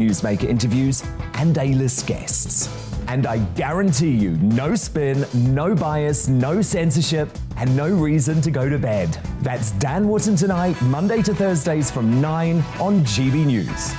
newsmaker interviews and A-list guests. And I guarantee you, no spin, no bias, no censorship, and no reason to go to bed. That's Dan Wootton Tonight, Monday to Thursdays from 9 on GB News.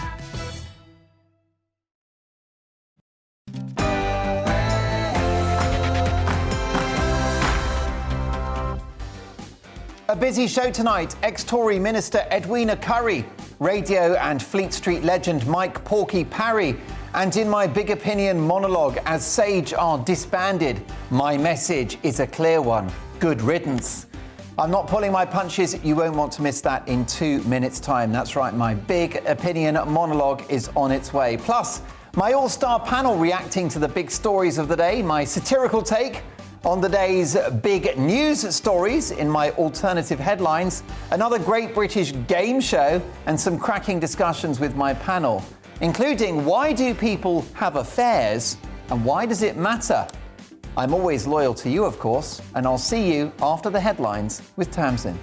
A busy show tonight. Ex-Tory Minister Edwina Currie, radio and Fleet Street legend Mike Porky Parry, and in my big opinion monologue, as Sage are disbanded, my message is a clear one. Good riddance. I'm not pulling my punches. You won't want to miss that in 2 minutes' time. That's right, my big opinion monologue is on its way. Plus, my all-star panel reacting to the big stories of the day, my satirical take on the day's big news stories in my alternative headlines, another great British game show, and some cracking discussions with my panel, including why do people have affairs and why does it matter? I'm always loyal to you, of course, and I'll see you after the headlines with Tamsin.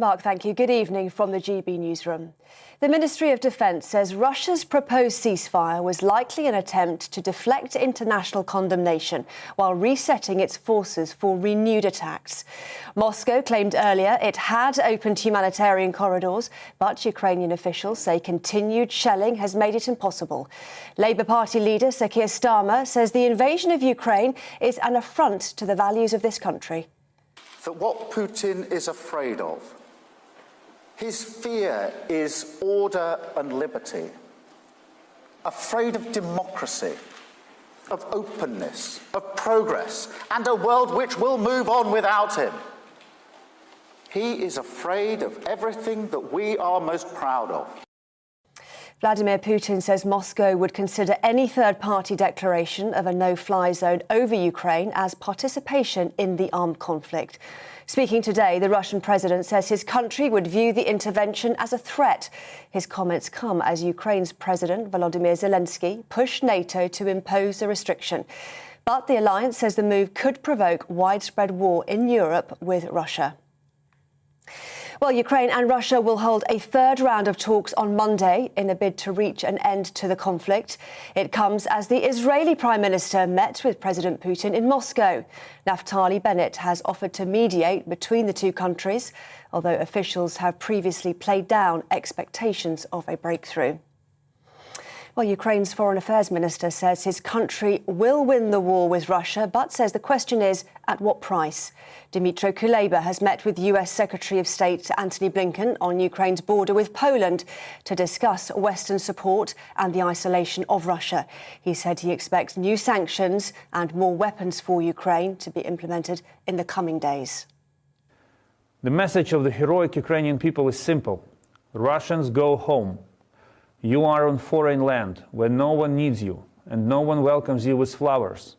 Mark, thank you. Good evening from the GB newsroom. The Ministry of Defence says Russia's proposed ceasefire was likely an attempt to deflect international condemnation while resetting its forces for renewed attacks. Moscow claimed earlier it had opened humanitarian corridors, but Ukrainian officials say continued shelling has made it impossible. Labour Party leader Sir Keir Starmer says the invasion of Ukraine is an affront to the values of this country. That what Putin is afraid of, his fear is order and liberty, afraid of democracy, of openness, of progress, and a world which will move on without him. He is afraid of everything that we are most proud of. Vladimir Putin says Moscow would consider any third-party declaration of a no-fly zone over Ukraine as participation in the armed conflict. Speaking today, the Russian president says his country would view the intervention as a threat. His comments come as Ukraine's President Volodymyr Zelensky pushed NATO to impose the restriction. But the alliance says the move could provoke widespread war in Europe with Russia. Well, Ukraine and Russia will hold a third round of talks on Monday in a bid to reach an end to the conflict. It comes as the Israeli Prime Minister met with President Putin in Moscow. Naftali Bennett has offered to mediate between the two countries, although officials have previously played down expectations of a breakthrough. Well, Ukraine's Foreign Affairs Minister says his country will win the war with Russia, but says the question is, at what price? Dmytro Kuleba has met with US Secretary of State Antony Blinken on Ukraine's border with Poland to discuss Western support and the isolation of Russia. He said he expects new sanctions and more weapons for Ukraine to be implemented in the coming days. The message of the heroic Ukrainian people is simple. Russians, go home. You are on foreign land where no one needs you and no one welcomes you with flowers.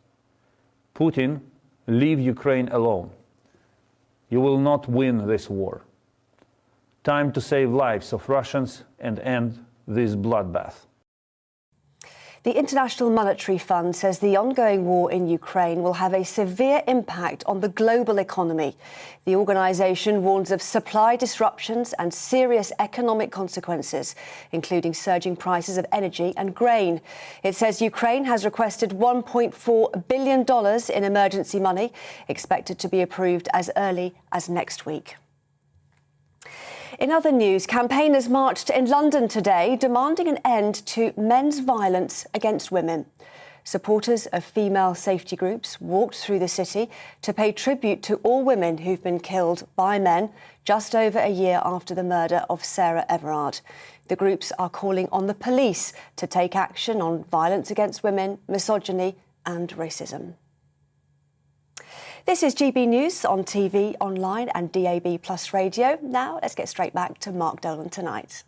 Putin, leave Ukraine alone. You will not win this war. Time to save lives of Russians and end this bloodbath. The International Monetary Fund says the ongoing war in Ukraine will have a severe impact on the global economy. The organisation warns of supply disruptions and serious economic consequences, including surging prices of energy and grain. It says Ukraine has requested $1.4 billion in emergency money, expected to be approved as early as next week. In other news, campaigners marched in London today demanding an end to men's violence against women. Supporters of female safety groups walked through the city to pay tribute to all women who've been killed by men just over a year after the murder of Sarah Everard. The groups are calling on the police to take action on violence against women, misogyny and racism. This is GB News on TV, online and DAB+ radio. Now, let's get straight back to Mark Dolan tonight.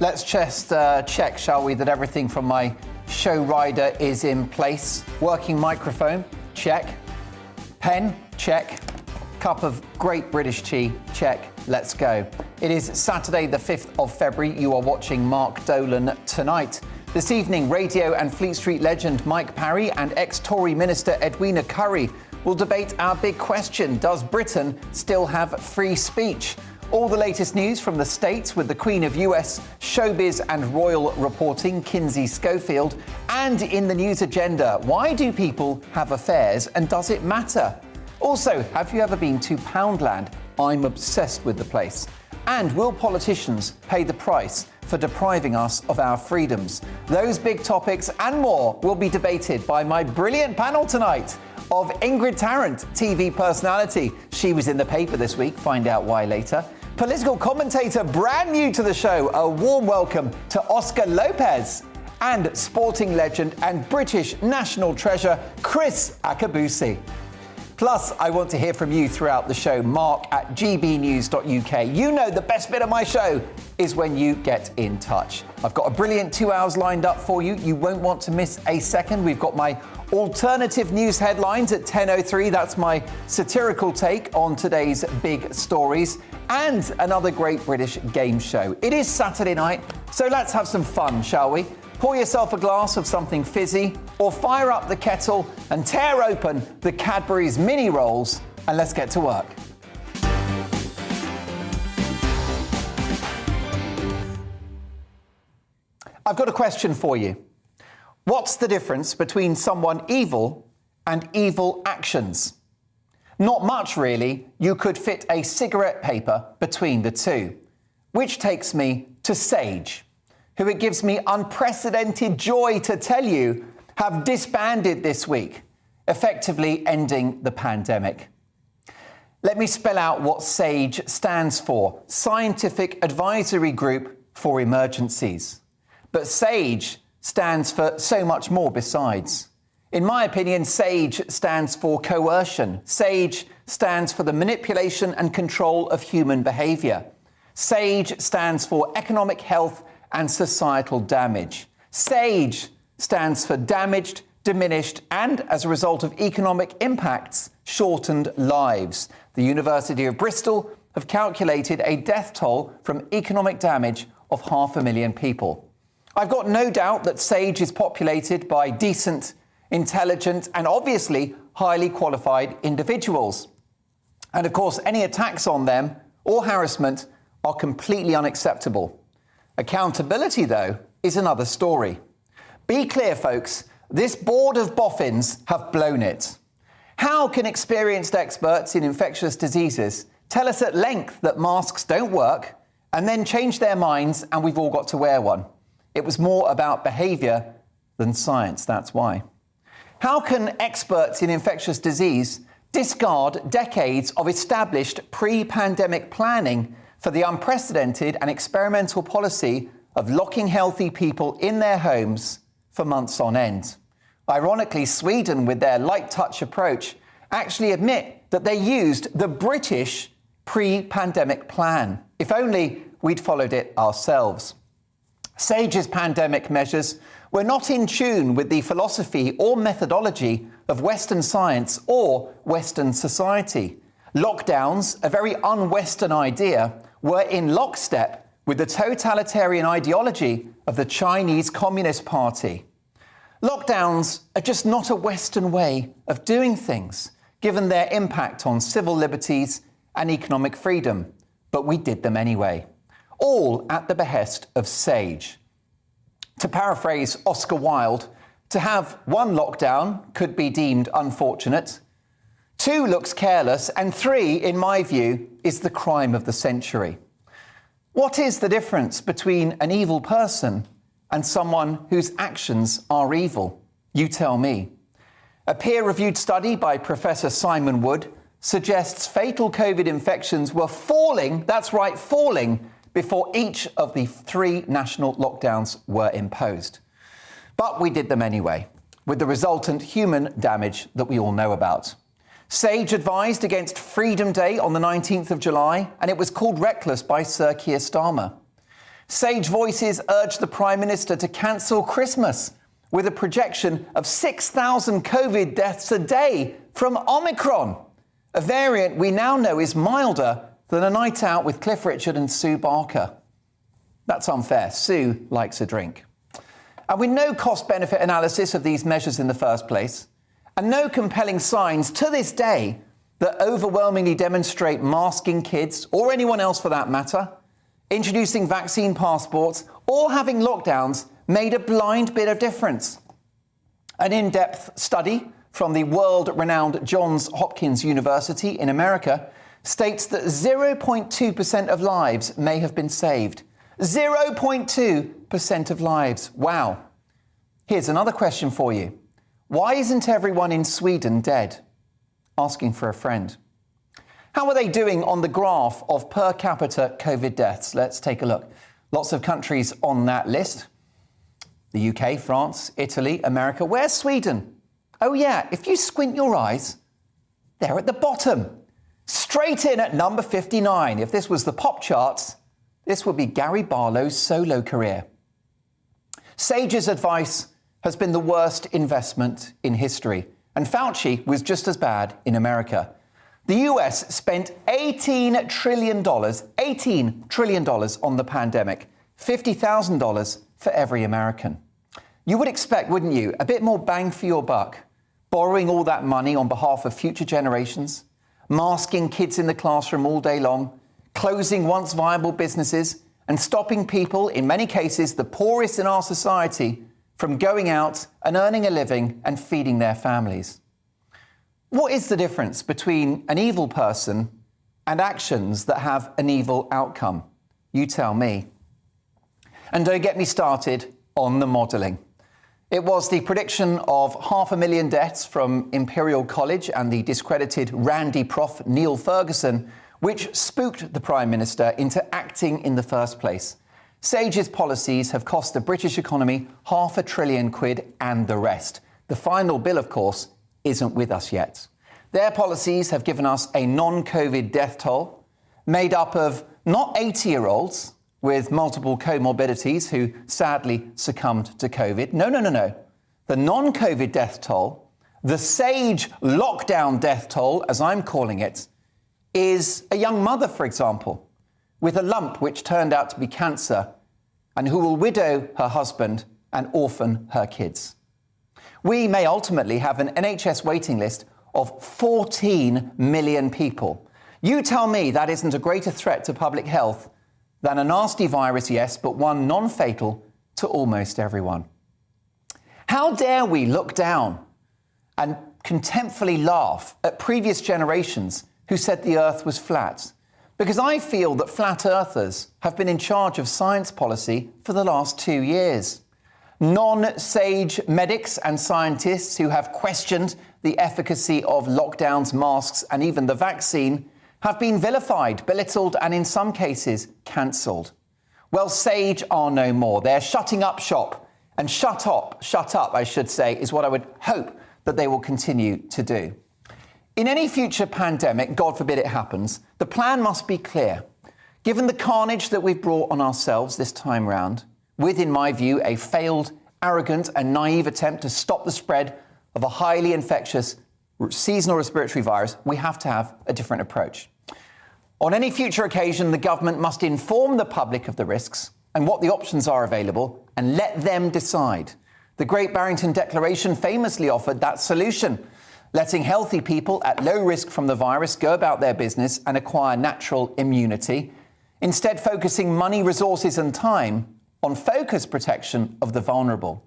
Let's just check, shall we, that everything from my show rider is in place. Working microphone, check. Pen, check. Cup of great British tea, check. let's go. It is Saturday, the 5th of February. You are watching Mark Dolan Tonight. This evening, radio and Fleet Street legend Mike Parry and ex-Tory Minister Edwina Currie will debate our big question: does Britain still have free speech? All the latest news from the States with the Queen of US showbiz and royal reporting, Kinsey Schofield. And in the news agenda, why do people have affairs and does it matter? Also, have you ever been to Poundland? I'm obsessed with the place. And will politicians pay the price for depriving us of our freedoms? Those big topics and more will be debated by my brilliant panel tonight of Ingrid Tarrant, TV personality. She was in the paper this week, find out why later. Political commentator brand new to the show, a warm welcome to Oscar Lopez. And sporting legend and British national treasure, Chris Akabusi. Plus, I want to hear from you throughout the show, mark@gbnews.uk. You know the best bit of my show is when you get in touch. I've got a brilliant 2 hours lined up for you. You won't want to miss a second. We've got my alternative news headlines at 10:03. That's my satirical take on today's big stories. And another great British game show. It is Saturday night, so let's have some fun, shall we? Pour yourself a glass of something fizzy, or fire up the kettle and tear open the Cadbury's mini rolls, and let's get to work. I've got a question for you. What's the difference between someone evil and evil actions? Not much, really. You could fit a cigarette paper between the two. Which takes me to Sage, who it gives me unprecedented joy to tell you have disbanded this week, effectively ending the pandemic. Let me spell out what SAGE stands for: Scientific Advisory Group for Emergencies. But SAGE stands for so much more besides. In my opinion, SAGE stands for coercion. SAGE stands for the manipulation and control of human behaviour. SAGE stands for economic health and societal damage. SAGE stands for damaged, diminished, and, as a result of economic impacts, shortened lives. The University of Bristol have calculated a death toll from economic damage of 500,000 people. I've got no doubt that SAGE is populated by decent, intelligent, and obviously highly qualified individuals. And of course, any attacks on them or harassment are completely unacceptable. Accountability, though, is another story. Be clear, folks, this board of boffins have blown it. How can experienced experts in infectious diseases tell us at length that masks don't work and then change their minds and we've all got to wear one? It was more about behaviour than science, that's why. How can experts in infectious disease discard decades of established pre-pandemic planning for the unprecedented and experimental policy of locking healthy people in their homes for months on end? Ironically, Sweden, with their light touch approach, actually admit that they used the British pre-pandemic plan. If only we'd followed it ourselves. SAGE's pandemic measures were not in tune with the philosophy or methodology of Western science or Western society. Lockdowns, a very un-Western idea, were in lockstep with the totalitarian ideology of the Chinese Communist Party. Lockdowns are just not a Western way of doing things, given their impact on civil liberties and economic freedom. But we did them anyway, all at the behest of SAGE. To paraphrase Oscar Wilde, to have one lockdown could be deemed unfortunate, 2 looks careless, and 3, in my view, is the crime of the century. What is the difference between an evil person and someone whose actions are evil? You tell me. A peer-reviewed study by Professor Simon Wood suggests fatal COVID infections were falling, that's right, falling, before each of the 3 national lockdowns were imposed. But we did them anyway, with the resultant human damage that we all know about. SAGE advised against Freedom Day on the 19th of July, and it was called reckless by Sir Keir Starmer. SAGE voices urged the Prime Minister to cancel Christmas, with a projection of 6,000 COVID deaths a day from Omicron, a variant we now know is milder than a night out with Cliff Richard and Sue Barker. That's unfair. Sue likes a drink. And with no cost-benefit analysis of these measures in the first place, and no compelling signs to this day that overwhelmingly demonstrate masking kids, or anyone else for that matter, introducing vaccine passports, or having lockdowns made a blind bit of difference. An in-depth study from the world-renowned Johns Hopkins University in America states that 0.2% of lives may have been saved. 0.2% of lives. Wow. Here's another question for you. Why isn't everyone in Sweden dead? Asking for a friend. How are they doing on the graph of per capita COVID deaths? Let's take a look. Lots of countries on that list. The UK, France, Italy, America. Where's Sweden? Oh yeah, if you squint your eyes, they're at the bottom. Straight in at number 59. If this was the pop charts, this would be Gary Barlow's solo career. Sage's advice has been the worst investment in history, and Fauci was just as bad in America. The US spent $18 trillion on the pandemic, $50,000 for every American. You would expect, wouldn't you, a bit more bang for your buck, borrowing all that money on behalf of future generations, masking kids in the classroom all day long, closing once viable businesses, and stopping people, in many cases the poorest in our society, from going out and earning a living and feeding their families. What is the difference between an evil person and actions that have an evil outcome? You tell me. And don't get me started on the modelling. It was the prediction of 500,000 deaths from Imperial College and the discredited Randy Prof Neil Ferguson which spooked the Prime Minister into acting in the first place. Sage's policies have cost the British economy £500 billion and the rest. The final bill, of course, isn't with us yet. Their policies have given us a non-COVID death toll made up of not 80-year-olds with multiple comorbidities who sadly succumbed to COVID. No. The non-COVID death toll, the Sage lockdown death toll, as I'm calling it, is a young mother, for example, with a lump which turned out to be cancer and who will widow her husband and orphan her kids. We may ultimately have an NHS waiting list of 14 million people. You tell me that isn't a greater threat to public health than a nasty virus, yes, but one non-fatal to almost everyone. How dare we look down and contemptfully laugh at previous generations who said the earth was flat? Because I feel that flat earthers have been in charge of science policy for the last 2 years. Non-Sage medics and scientists who have questioned the efficacy of lockdowns, masks, and even the vaccine have been vilified, belittled, and in some cases cancelled. Well, Sage are no more. They're shutting up shop. And shut up, I should say, is what I would hope that they will continue to do. In any future pandemic, God forbid it happens, the plan must be clear. Given the carnage that we've brought on ourselves this time round, with, in my view, a failed, arrogant and naive attempt to stop the spread of a highly infectious seasonal respiratory virus, we have to have a different approach. On any future occasion, the government must inform the public of the risks and what the options are available and let them decide. The Great Barrington Declaration famously offered that solution, letting healthy people at low risk from the virus go about their business and acquire natural immunity, instead focusing money, resources and time on focused protection of the vulnerable.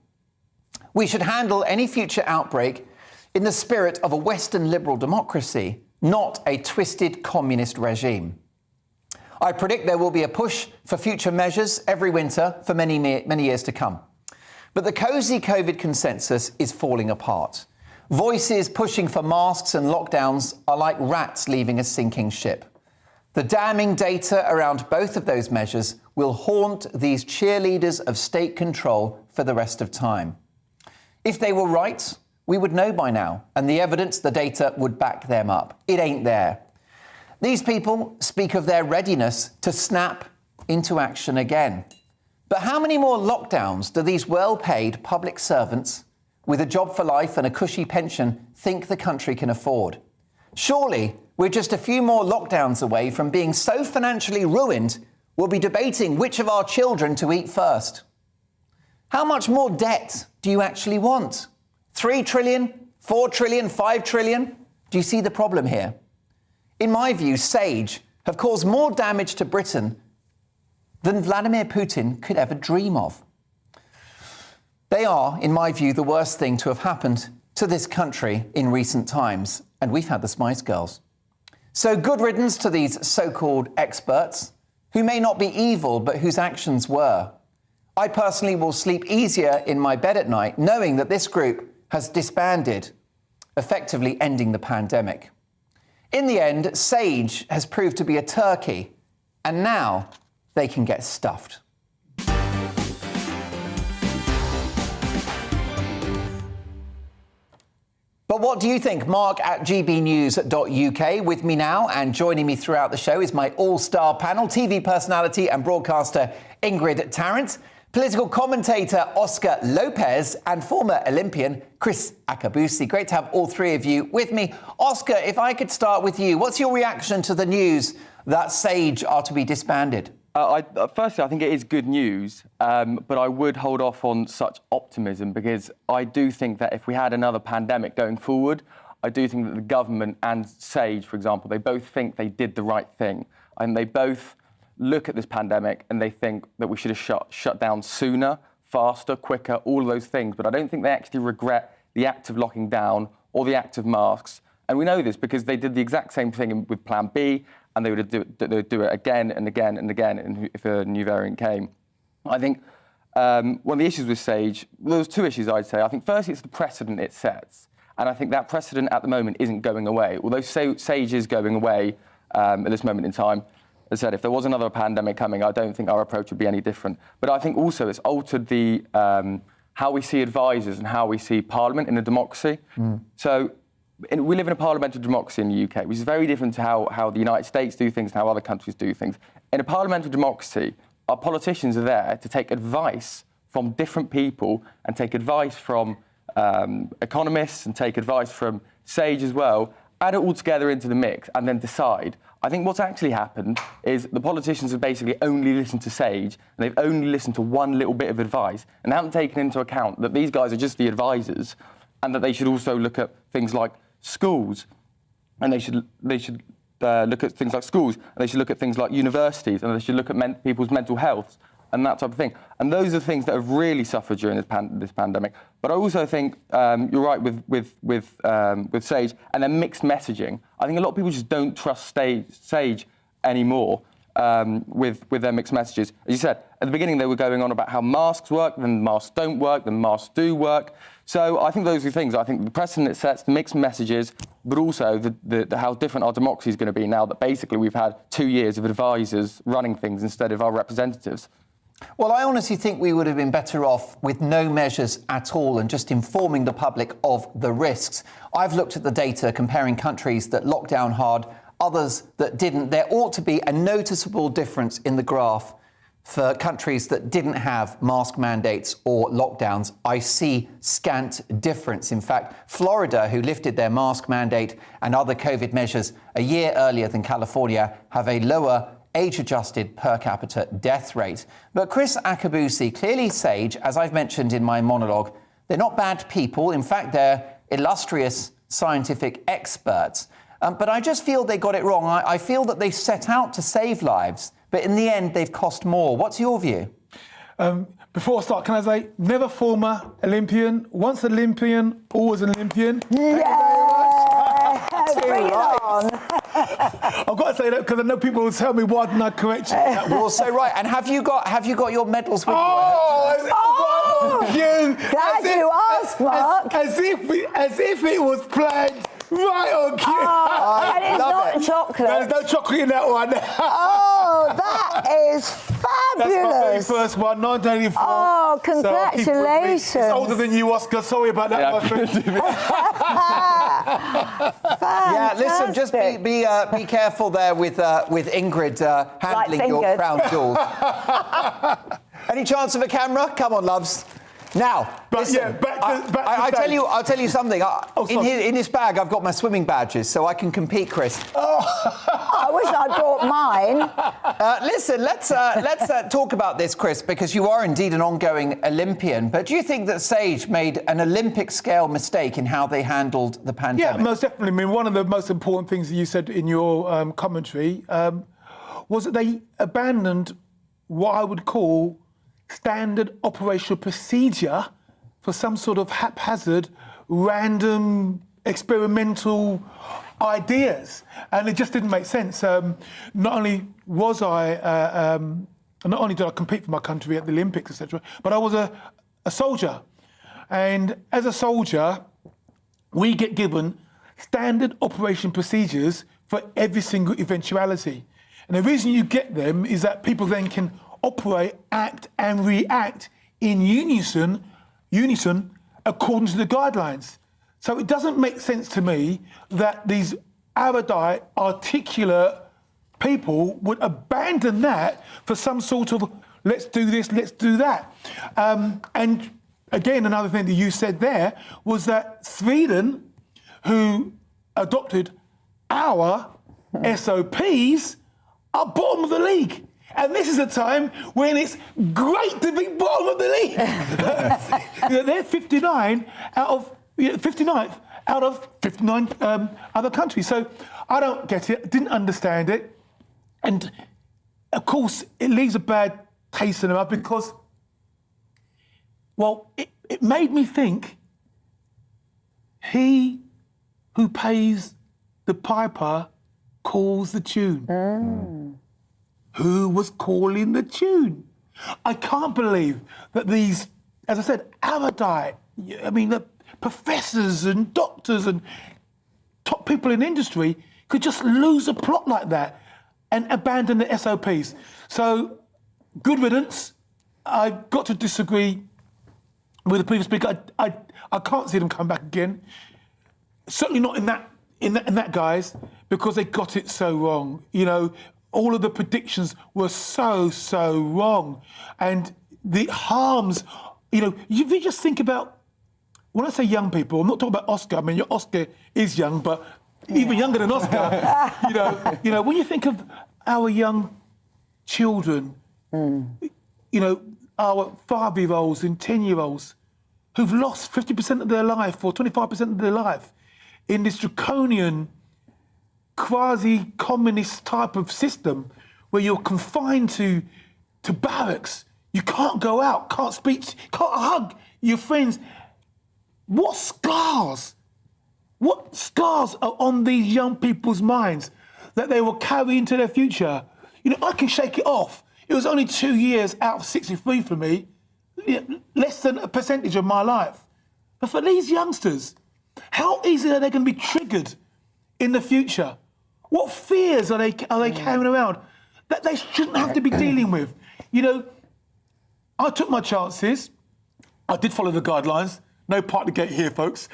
We should handle any future outbreak in the spirit of a Western liberal democracy, not a twisted communist regime. I predict there will be a push for future measures every winter for many years to come. But the cosy COVID consensus is falling apart. Voices pushing for masks and lockdowns are like rats leaving a sinking ship. The damning data around both of those measures will haunt these cheerleaders of state control for the rest of time. If they were right, we would know by now, and the evidence, the data, would back them up. It ain't there. These people speak of their readiness to snap into action again. But how many more lockdowns do these well-paid public servants with a job for life and a cushy pension think the country can afford? Surely, we're just a few more lockdowns away from being so financially ruined, we'll be debating which of our children to eat first. How much more debt do you actually want? 3 trillion, 4 trillion, 5 trillion? Do you see the problem here? In my view, SAGE have caused more damage to Britain than Vladimir Putin could ever dream of. They are, in my view, the worst thing to have happened to this country in recent times, and we've had the Spice Girls. So good riddance to these so-called experts, who may not be evil, but whose actions were. I personally will sleep easier in my bed at night, knowing that this group has disbanded, effectively ending the pandemic. In the end, SAGE has proved to be a turkey, and now they can get stuffed. But what do you think? Mark at GBNews.uk with me now, and joining me throughout the show is my all-star panel, TV personality and broadcaster Ingrid Tarrant, political commentator Oscar Lopez, and former Olympian Chris Akabusi. Great to have all three of you with me. Oscar, if I could start with you, what's your reaction to the news that SAGE are to be disbanded? Firstly, I think it is good news, but I would hold off on such optimism, because I do think that if we had another pandemic going forward, I do think that the government and SAGE, for example, they both think they did the right thing. And they both look at this pandemic and they think that we should have shut down sooner, faster, quicker, all of those things. But I don't think they actually regret the act of locking down or the act of masks. And we know this because they did the exact same thing with Plan B, and they would do it again and again and again if a new variant came. I think one of the issues with SAGE, well, there was two issues, I'd say. I think firstly, it's the precedent it sets. And I think that precedent at the moment isn't going away. Although SAGE is going away at this moment in time, as I said, if there was another pandemic coming, I don't think our approach would be any different. But I think also it's altered the how we see advisors and how we see Parliament in a democracy. So we live in a parliamentary democracy in the UK, which is very different to how the United States do things and how other countries do things. In a parliamentary democracy, our politicians are there to take advice from different people and take advice from economists and take advice from SAGE as well, add it all together into the mix and then decide. I think what's actually happened is the politicians have basically only listened to SAGE, and they've only listened to one little bit of advice and haven't taken into account that these guys are just the advisors, and that they should also look at things like schools, and they should look at things like schools, and they should look at things like universities, and they should look at people's mental health and that type of thing. And those are things that have really suffered during this pandemic. But I also think you're right with SAGE and their mixed messaging. I think a lot of people just don't trust SAGE anymore with their mixed messages. As you said, at the beginning they were going on about how masks work, then masks don't work, then masks do work. So I think those are things. I think the precedent it sets, the mixed messages, but also the how different our democracy is going to be now that basically we've had 2 years of advisors running things instead of our representatives. Well, I honestly think we would have been better off with no measures at all and just informing the public of the risks. I've looked at the data comparing countries that locked down hard, others that didn't. There ought to be a noticeable difference in the graph for countries that didn't have mask mandates or lockdowns. I see scant difference. In fact, Florida, who lifted their mask mandate and other COVID measures a year earlier than California, have a lower age-adjusted per capita death rate. But Chris Akabusi, clearly SAGE, as I've mentioned in my monologue, they're not bad people. In fact, they're illustrious scientific experts. But I just feel they got it wrong. I feel that they set out to save lives, but in the end, they've cost more. What's your view? Before I start, can I say, never former Olympian, once Olympian, always an Olympian. Bring it on. I've got to say that because I know people will tell me why didn't I correct you. You're also right. And have you got your medals with you? Glad you asked, Mark. As if it was planned right on cue. That is not chocolate. There's no chocolate in that one. Oh, that is fabulous. That's my very first one, 1984. Oh, congratulations. So it's older than you, Oscar. Sorry about that, my friend. Yeah, listen, just be careful there with Ingrid handling your crown jewels. Any chance of a camera? Come on, loves. Now, But listen, yeah, back to I'll tell you something. sorry. In this bag, I've got my swimming badges, so I can compete, Chris. I wish I'd brought mine. Listen, let's talk about this, Chris, because you are indeed an ongoing Olympian. But do you think that Sage made an Olympic-scale mistake in how they handled the pandemic? Yeah, most definitely. I mean, one of the most important things that you said in your commentary was that they abandoned what I would call standard operational procedure for some sort of haphazard, random, experimental ideas, and it just didn't make sense. Not only did I compete for my country at the Olympics, etc., but I was a soldier, and as a soldier, we get given standard operation procedures for every single eventuality, and the reason you get them is that people then can operate, act, and react in unison according to the guidelines. So it doesn't make sense to me that these erudite, articulate people would abandon that for some sort of let's do this, let's do that. And again, another thing that you said there was that Sweden, who adopted our SOPs, are bottom of the league. And this is a time when it's great to be bottom of the league. They're 59th out of 59 other countries. So I don't get it, didn't understand it. And of course, it leaves a bad taste in the mouth because, well, it made me think he who pays the piper calls the tune. Who was calling the tune? I can't believe that these, as I said, erudite, I mean, the professors and doctors and top people in industry could just lose a plot like that and abandon the SOPs. So, good riddance. I've got to disagree with the previous speaker. I can't see them come back again. Certainly not in that guise, because they got it so wrong. You know, all of the predictions were so wrong. And the harms, you know, if you just think about, when I say young people, I'm not talking about Oscar. I mean, your Oscar is young, but even younger than Oscar. you know, when you think of our young children, you know, our 5-year-olds and 10-year-olds who've lost 50% of their life or 25% of their life in this draconian, quasi-communist type of system where you're confined to barracks. You can't go out, can't speak, can't hug your friends. What scars are on these young people's minds that they will carry into their future? You know, I can shake it off. It was only 2 years out of 63 for me, less than a percentage of my life. But for these youngsters, how easily are they going to be triggered in the future? What fears are they carrying around that they shouldn't have to be dealing with? You know, I took my chances. I did follow the guidelines. No Partygate here, folks.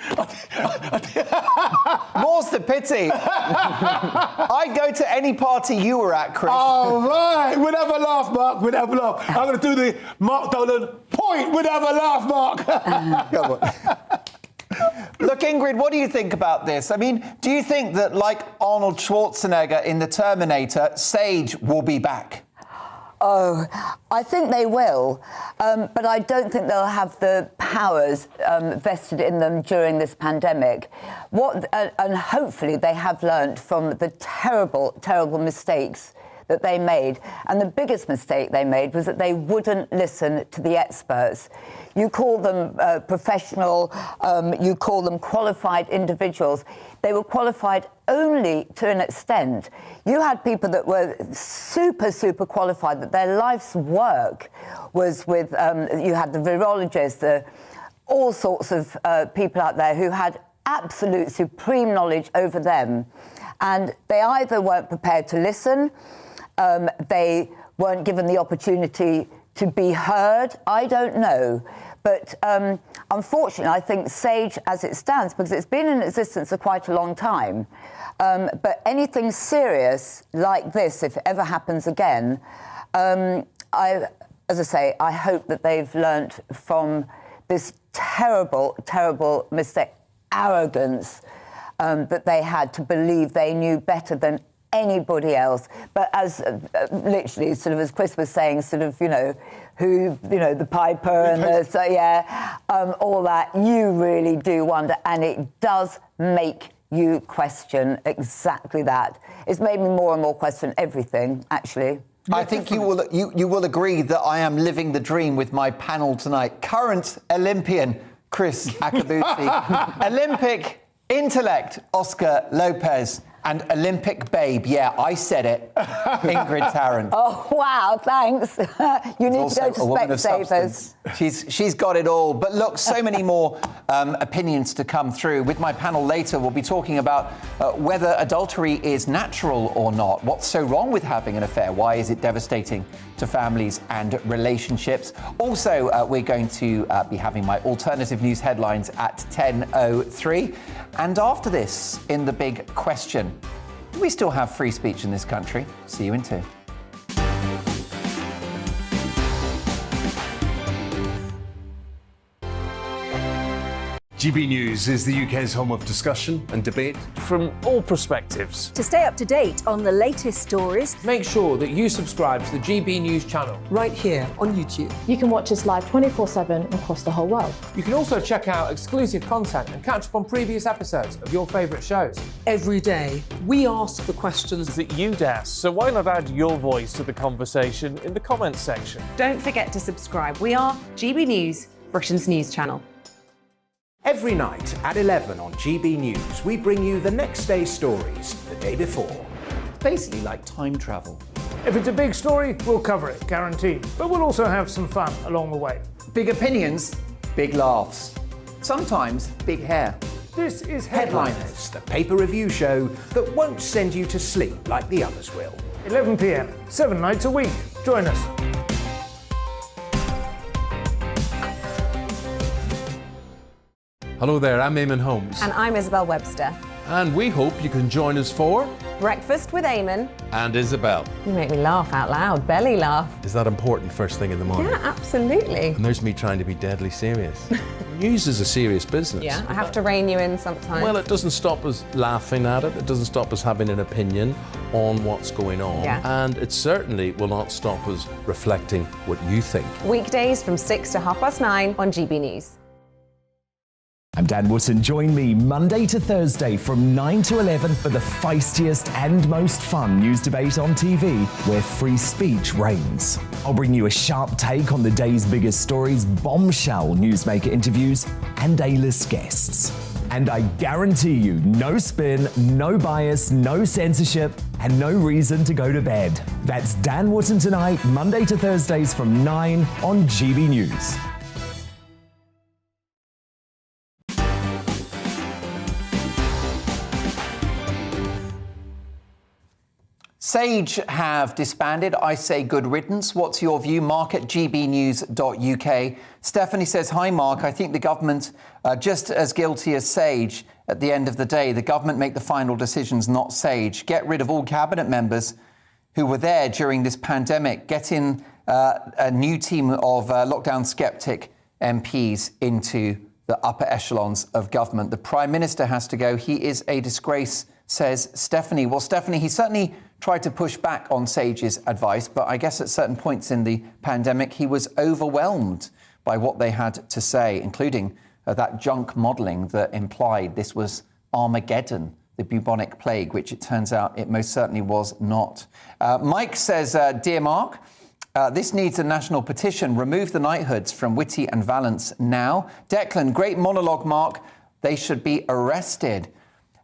More's the pity. I'd go to any party you were at, Chris. All right. We'd have a laugh, Mark. We'd have a laugh. I'm going to do the Mark Dolan point. We'd have a laugh, Mark. Come on. Look, Ingrid, what do you think about this? I mean, do you think that, like Arnold Schwarzenegger in The Terminator, Sage will be back? Oh, I think they will, but I don't think they'll have the powers vested in them during this pandemic. And hopefully they have learnt from the terrible, terrible mistakes that they made. And the biggest mistake they made was that they wouldn't listen to the experts. You call them professional, you call them qualified individuals. They were qualified only to an extent. You had people that were super, super qualified, that their life's work was with, you had the virologists, all sorts of people out there who had absolute supreme knowledge over them. And they either weren't prepared to listen, they weren't given the opportunity to be heard, I don't know. But unfortunately, I think Sage, as it stands, because it's been in existence for quite a long time, but anything serious like this, if it ever happens again, as I say, I hope that they've learnt from this terrible, terrible mistake, arrogance that they had to believe they knew better than anybody else. But as literally, sort of as Chris was saying, sort of, the piper and all that, you really do wonder, and it does make you question exactly that. It's made me more and more question everything, actually. I think you will agree that I am living the dream with my panel tonight. Current Olympian Chris Akabusi, Olympic intellect Oscar Lopez, and Olympic babe, yeah, I said it, Ingrid Tarrant. Oh, wow, thanks. You need to go to Specsavers. She's got it all. But look, so many more opinions to come through. With my panel later, we'll be talking about whether adultery is natural or not. What's so wrong with having an affair? Why is it devastating to families and relationships? Also, we're going to be having my alternative news headlines at 10:03. And after this, in the big question, do we still have free speech in this country? See you in 2. GB News is the UK's home of discussion and debate. From all perspectives. To stay up to date on the latest stories, make sure that you subscribe to the GB News channel right here on YouTube. You can watch us live 24/7 across the whole world. You can also check out exclusive content and catch up on previous episodes of your favourite shows. Every day, we ask the questions that you'd ask, so why not add your voice to the conversation in the comments section? Don't forget to subscribe. We are GB News, Britain's news channel. Every night at 11 on GB News, we bring you the next day's stories the day before. It's basically like time travel. If it's a big story, we'll cover it, guaranteed. But we'll also have some fun along the way. Big opinions, big laughs. Sometimes big hair. This is Headliners, the paper review show that won't send you to sleep like the others will. 11 p.m, 7 nights a week. Join us. Hello there, I'm Eamon Holmes. And I'm Isabel Webster. And we hope you can join us for Breakfast with Eamon. And Isabel. You make me laugh out loud, belly laugh. Is that important first thing in the morning? Yeah, absolutely. And there's me trying to be deadly serious. News is a serious business. Yeah, I have to rein you in sometimes. Well, it doesn't stop us laughing at it. It doesn't stop us having an opinion on what's going on. Yeah. And it certainly will not stop us reflecting what you think. Weekdays from 6 to 9:30 on GB News. I'm Dan Wootton. Join me Monday to Thursday from 9 to 11 for the feistiest and most fun news debate on TV, where free speech reigns. I'll bring you a sharp take on the day's biggest stories, bombshell newsmaker interviews, and A-list guests. And I guarantee you, no spin, no bias, no censorship, and no reason to go to bed. That's Dan Wootton Tonight, Monday to Thursdays from 9 on GB News. Sage have disbanded. I say good riddance. What's your view? Mark at gbnews.uk. Stephanie says, hi, Mark. I think the government are just as guilty as Sage. At the end of the day, the government make the final decisions, not Sage. Get rid of all cabinet members who were there during this pandemic. Get in a new team of lockdown skeptic MPs into the upper echelons of government. The Prime Minister has to go. He is a disgrace, says Stephanie. Well, Stephanie, he certainly tried to push back on Sage's advice, but I guess at certain points in the pandemic, he was overwhelmed by what they had to say, including that junk modelling that implied this was Armageddon, the bubonic plague, which it turns out it most certainly was not. Mike says, Dear Mark, this needs a national petition. Remove the knighthoods from Whitty and Valence now. Declan, great monologue, Mark. They should be arrested.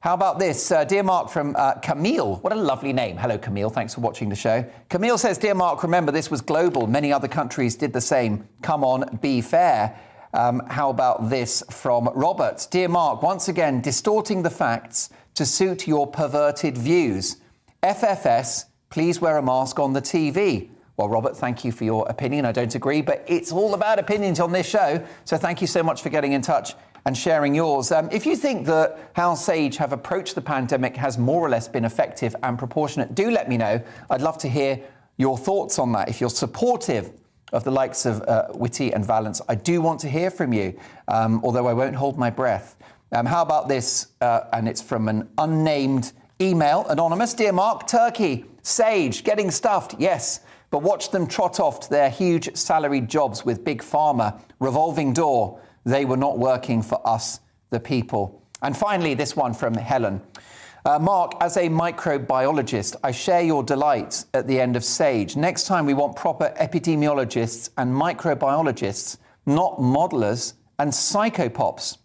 How about this? Dear Mark, from Camille. What a lovely name. Hello, Camille. Thanks for watching the show. Camille says, Dear Mark, remember, this was global. Many other countries did the same. Come on, be fair. How about this from Robert? Dear Mark, once again, distorting the facts to suit your perverted views. FFS, please wear a mask on the TV. Well, Robert, thank you for your opinion. I don't agree, but it's all about opinions on this show. So thank you so much for getting in touch and sharing yours. If you think that how Sage have approached the pandemic has more or less been effective and proportionate, do let me know. I'd love to hear your thoughts on that. If you're supportive of the likes of Whitty and Valence, I do want to hear from you, although I won't hold my breath. How about this? And it's from an unnamed email, anonymous. Dear Mark, Turkey, Sage, getting stuffed, yes, but watch them trot off to their huge salaried jobs with Big Pharma, revolving door. They were not working for us, the people. And finally, this one from Helen. Mark, as a microbiologist, I share your delight at the end of Sage. Next time we want proper epidemiologists and microbiologists, not modelers and psychopops.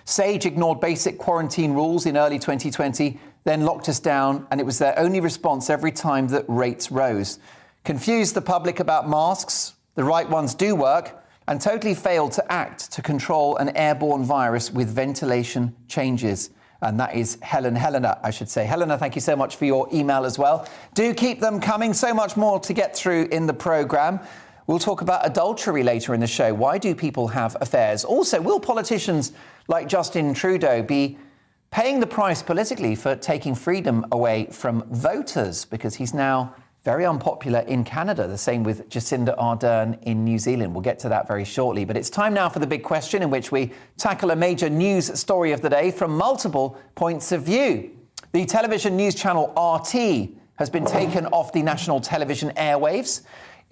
Sage ignored basic quarantine rules in early 2020, then locked us down, and it was their only response every time that rates rose. Confused the public about masks, the right ones do work, and totally failed to act to control an airborne virus with ventilation changes. And that is Helena, I should say. Helena, thank you so much for your email as well. Do keep them coming. So much more to get through in the programme. We'll talk about adultery later in the show. Why do people have affairs? Also, will politicians like Justin Trudeau be paying the price politically for taking freedom away from voters? Because he's now very unpopular in Canada. The same with Jacinda Ardern in New Zealand. We'll get to that very shortly. But it's time now for the big question, in which we tackle a major news story of the day from multiple points of view. The television news channel RT has been taken off the national television airwaves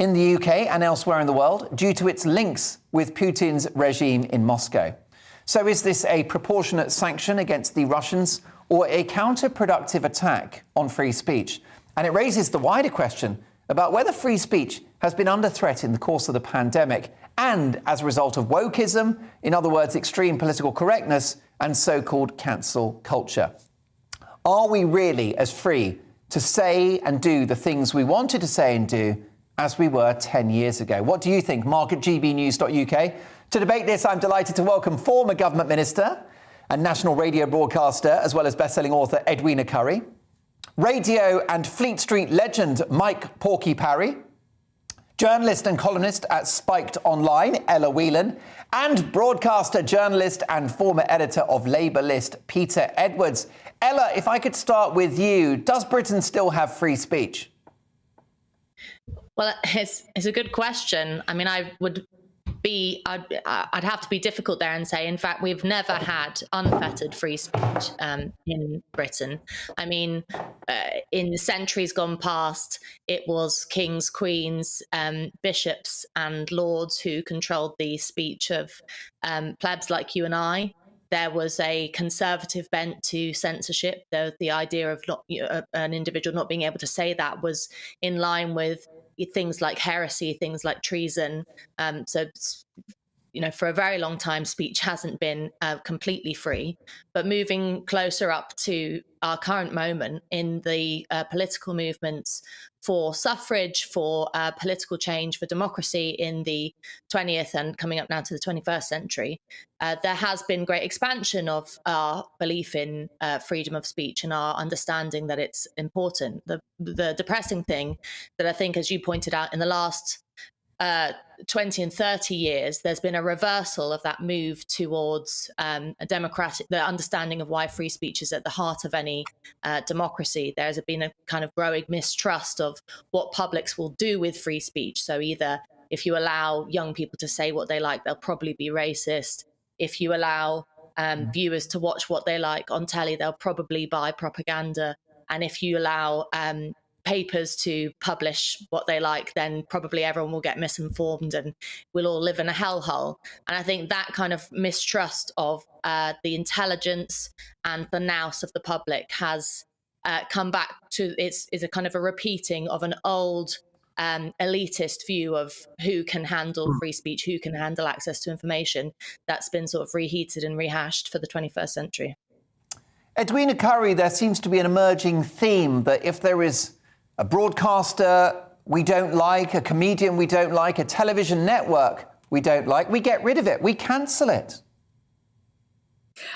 in the UK and elsewhere in the world due to its links with Putin's regime in Moscow. So is this a proportionate sanction against the Russians or a counterproductive attack on free speech? And it raises the wider question about whether free speech has been under threat in the course of the pandemic and as a result of wokeism, in other words, extreme political correctness and so-called cancel culture. Are we really as free to say and do the things we wanted to say and do as we were 10 years ago? What do you think? Mark at gbnews.uk. To debate this, I'm delighted to welcome former government minister and national radio broadcaster, as well as best-selling author Edwina Currie, radio and Fleet Street legend Mike Porky Parry, journalist and columnist at Spiked Online, Ella Whelan, and broadcaster, journalist and former editor of Labour List, Peter Edwards. Ella, if I could start with you, does Britain still have free speech? Well, it's a good question. I mean, I'd have to be difficult there and say, in fact, we've never had unfettered free speech in Britain. I mean, in centuries gone past, it was kings, queens, bishops and lords who controlled the speech of plebs like you and I. There was a conservative bent to censorship. The idea of an individual not being able to say that was in line with things like heresy, things like treason. So, for a very long time, speech hasn't been completely free. But moving closer up to our current moment in the political movements for suffrage, for political change, for democracy in the 20th and coming up now to the 21st century, there has been great expansion of our belief in freedom of speech and our understanding that it's important. The depressing thing that I think, as you pointed out, in the last 20 and 30 years, there's been a reversal of that move towards the understanding of why free speech is at the heart of any democracy. There's been a kind of growing mistrust of what publics will do with free speech. So either if you allow young people to say what they like, they'll probably be racist. If you allow viewers to watch what they like on telly, they'll probably buy propaganda. And if you allow papers to publish what they like, then probably everyone will get misinformed and we'll all live in a hellhole. And I think that kind of mistrust of the intelligence and the nous of the public has come back to is a kind of a repeating of an old elitist view of who can handle free speech, who can handle access to information, that's been sort of reheated and rehashed for the 21st century. Edwina Currie, there seems to be an emerging theme that if there is a broadcaster we don't like, a comedian we don't like, a television network we don't like, we get rid of it, we cancel it.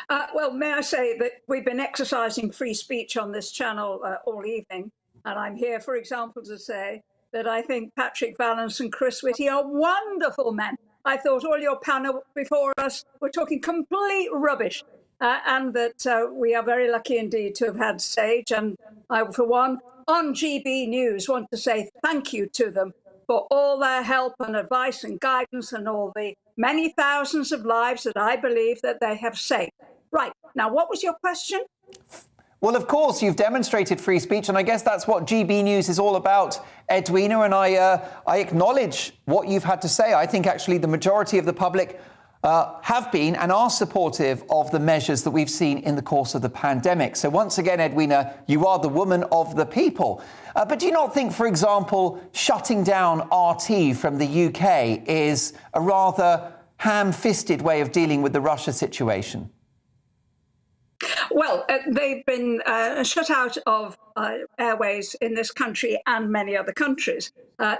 Well, may I say that we've been exercising free speech on this channel all evening, and I'm here, for example, to say that I think Patrick Vallance and Chris Whitty are wonderful men. I thought all your panel before us were talking complete rubbish, and that we are very lucky indeed to have had Sage, and I, for one, on GB News, want to say thank you to them for all their help and advice and guidance and all the many thousands of lives that I believe that they have saved. Right. Now, what was your question? Well, of course, you've demonstrated free speech, and I guess that's what GB News is all about, Edwina, and I acknowledge what you've had to say. I think actually the majority of the public have been and are supportive of the measures that we've seen in the course of the pandemic. So once again, Edwina, you are the woman of the people. But do you not think, for example, shutting down RT from the UK is a rather ham-fisted way of dealing with the Russia situation? Well, they've been shut out of airways in this country and many other countries,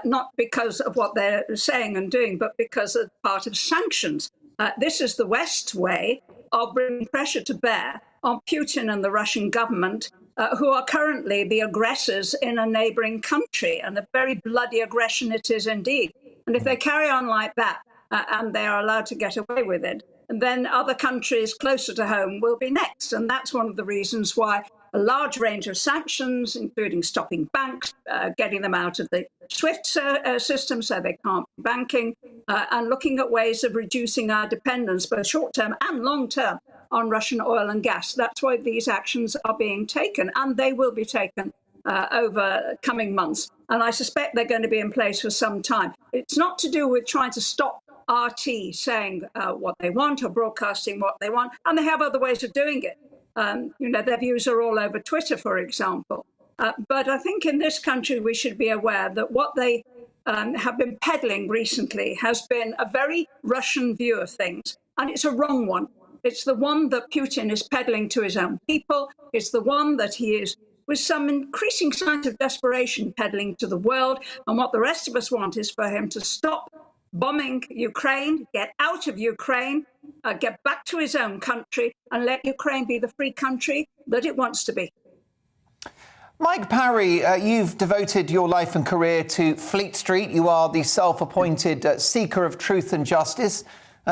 not because of what they're saying and doing, but because of part of sanctions. This is the West's way of bringing pressure to bear on Putin and the Russian government, who are currently the aggressors in a neighbouring country, and a very bloody aggression it is indeed. And if they carry on like that, and they are allowed to get away with it, and then other countries closer to home will be next. And that's one of the reasons why a large range of sanctions, including stopping banks, getting them out of the SWIFT system so they can't be banking, and looking at ways of reducing our dependence, both short-term and long-term, on Russian oil and gas. That's why these actions are being taken, and they will be taken over coming months. And I suspect they're going to be in place for some time. It's not to do with trying to stop RT saying what they want or broadcasting what they want, and they have other ways of doing it. Their views are all over Twitter, for example. But I think in this country we should be aware that what they have been peddling recently has been a very Russian view of things, and it's a wrong one. It's the one that Putin is peddling to his own people. It's the one that he is, with some increasing signs of desperation, peddling to the world. And what the rest of us want is for him to stop bombing Ukraine, get out of Ukraine, get back to his own country, and let Ukraine be the free country that it wants to be. Mike Parry, you've devoted your life and career to Fleet Street. You are the self-appointed seeker of truth and justice.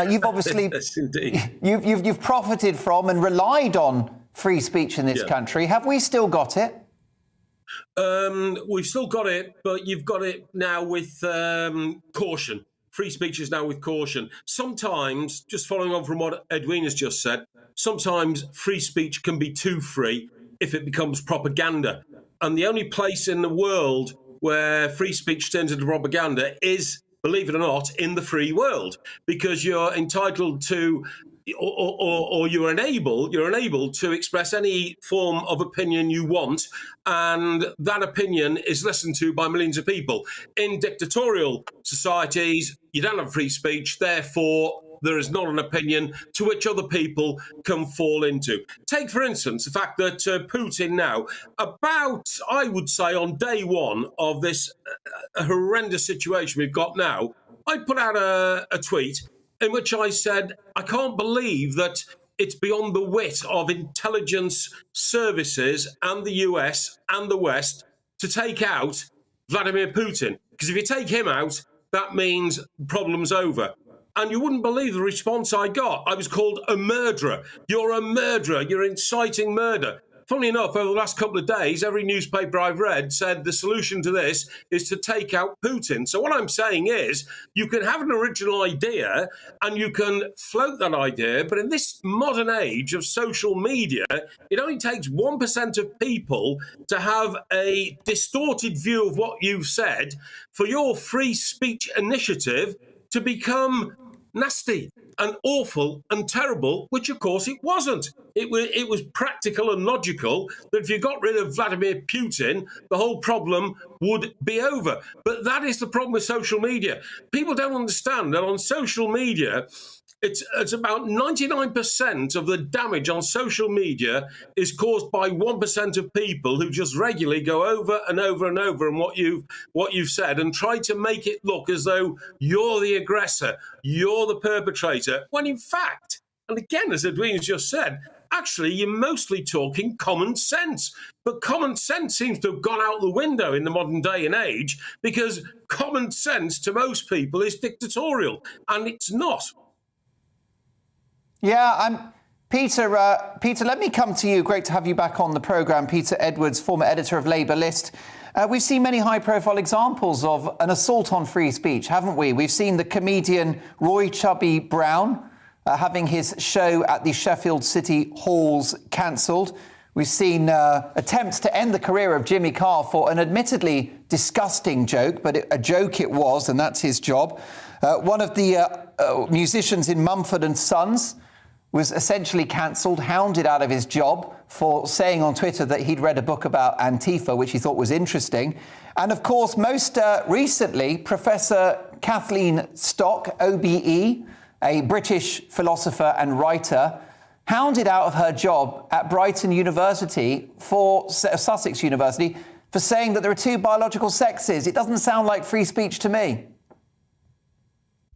You've obviously yes, indeed. You've profited from and relied on free speech in this country. Have we still got it? We've still got it, but you've got it now with caution. Free speech is now with caution. Sometimes, just following on from what Edwina's just said, sometimes free speech can be too free if it becomes propaganda. And the only place in the world where free speech turns into propaganda is, believe it or not, in the free world, because you're entitled to, or you're enabled to express any form of opinion you want, and that opinion is listened to by millions of people. In dictatorial societies, you don't have free speech, therefore there is not an opinion to which other people can fall into. Take, for instance, the fact that Putin now, about, I would say, on day one of this horrendous situation we've got now, I put out a tweet in which I said, I can't believe that it's beyond the wit of intelligence services and the US and the West to take out Vladimir Putin. Because if you take him out, that means problem's over. And you wouldn't believe the response I got. I was called a murderer. You're a murderer. You're inciting murder. Funnily enough, over the last couple of days, every newspaper I've read said the solution to this is to take out Putin. So what I'm saying is you can have an original idea and you can float that idea, but in this modern age of social media, it only takes 1% of people to have a distorted view of what you've said for your free speech initiative to become nasty and awful and terrible, which of course it wasn't. It was practical and logical that if you got rid of Vladimir Putin, the whole problem would be over. But that is the problem with social media. People don't understand that on social media, it's about 99% of the damage on social media is caused by 1% of people who just regularly go over and over and over on what you've said and try to make it look as though you're the aggressor, you're the perpetrator, when in fact, and again, as Edwina's just said, actually, you're mostly talking common sense. But common sense seems to have gone out the window in the modern day and age because common sense to most people is dictatorial, and it's not. Yeah, Peter, let me come to you. Great to have you back on the programme. Peter Edwards, former editor of Labour List. We've seen many high-profile examples of an assault on free speech, haven't we? We've seen the comedian Roy Chubby Brown having his show at the Sheffield City Halls cancelled. We've seen attempts to end the career of Jimmy Carr for an admittedly disgusting joke, but a joke it was, and that's his job. One of the musicians in Mumford & Sons was essentially cancelled, hounded out of his job for saying on Twitter that he'd read a book about Antifa, which he thought was interesting. And of course, most recently, Professor Kathleen Stock, OBE, a British philosopher and writer, hounded out of her job at Brighton University Sussex University, for saying that there are two biological sexes. It doesn't sound like free speech to me.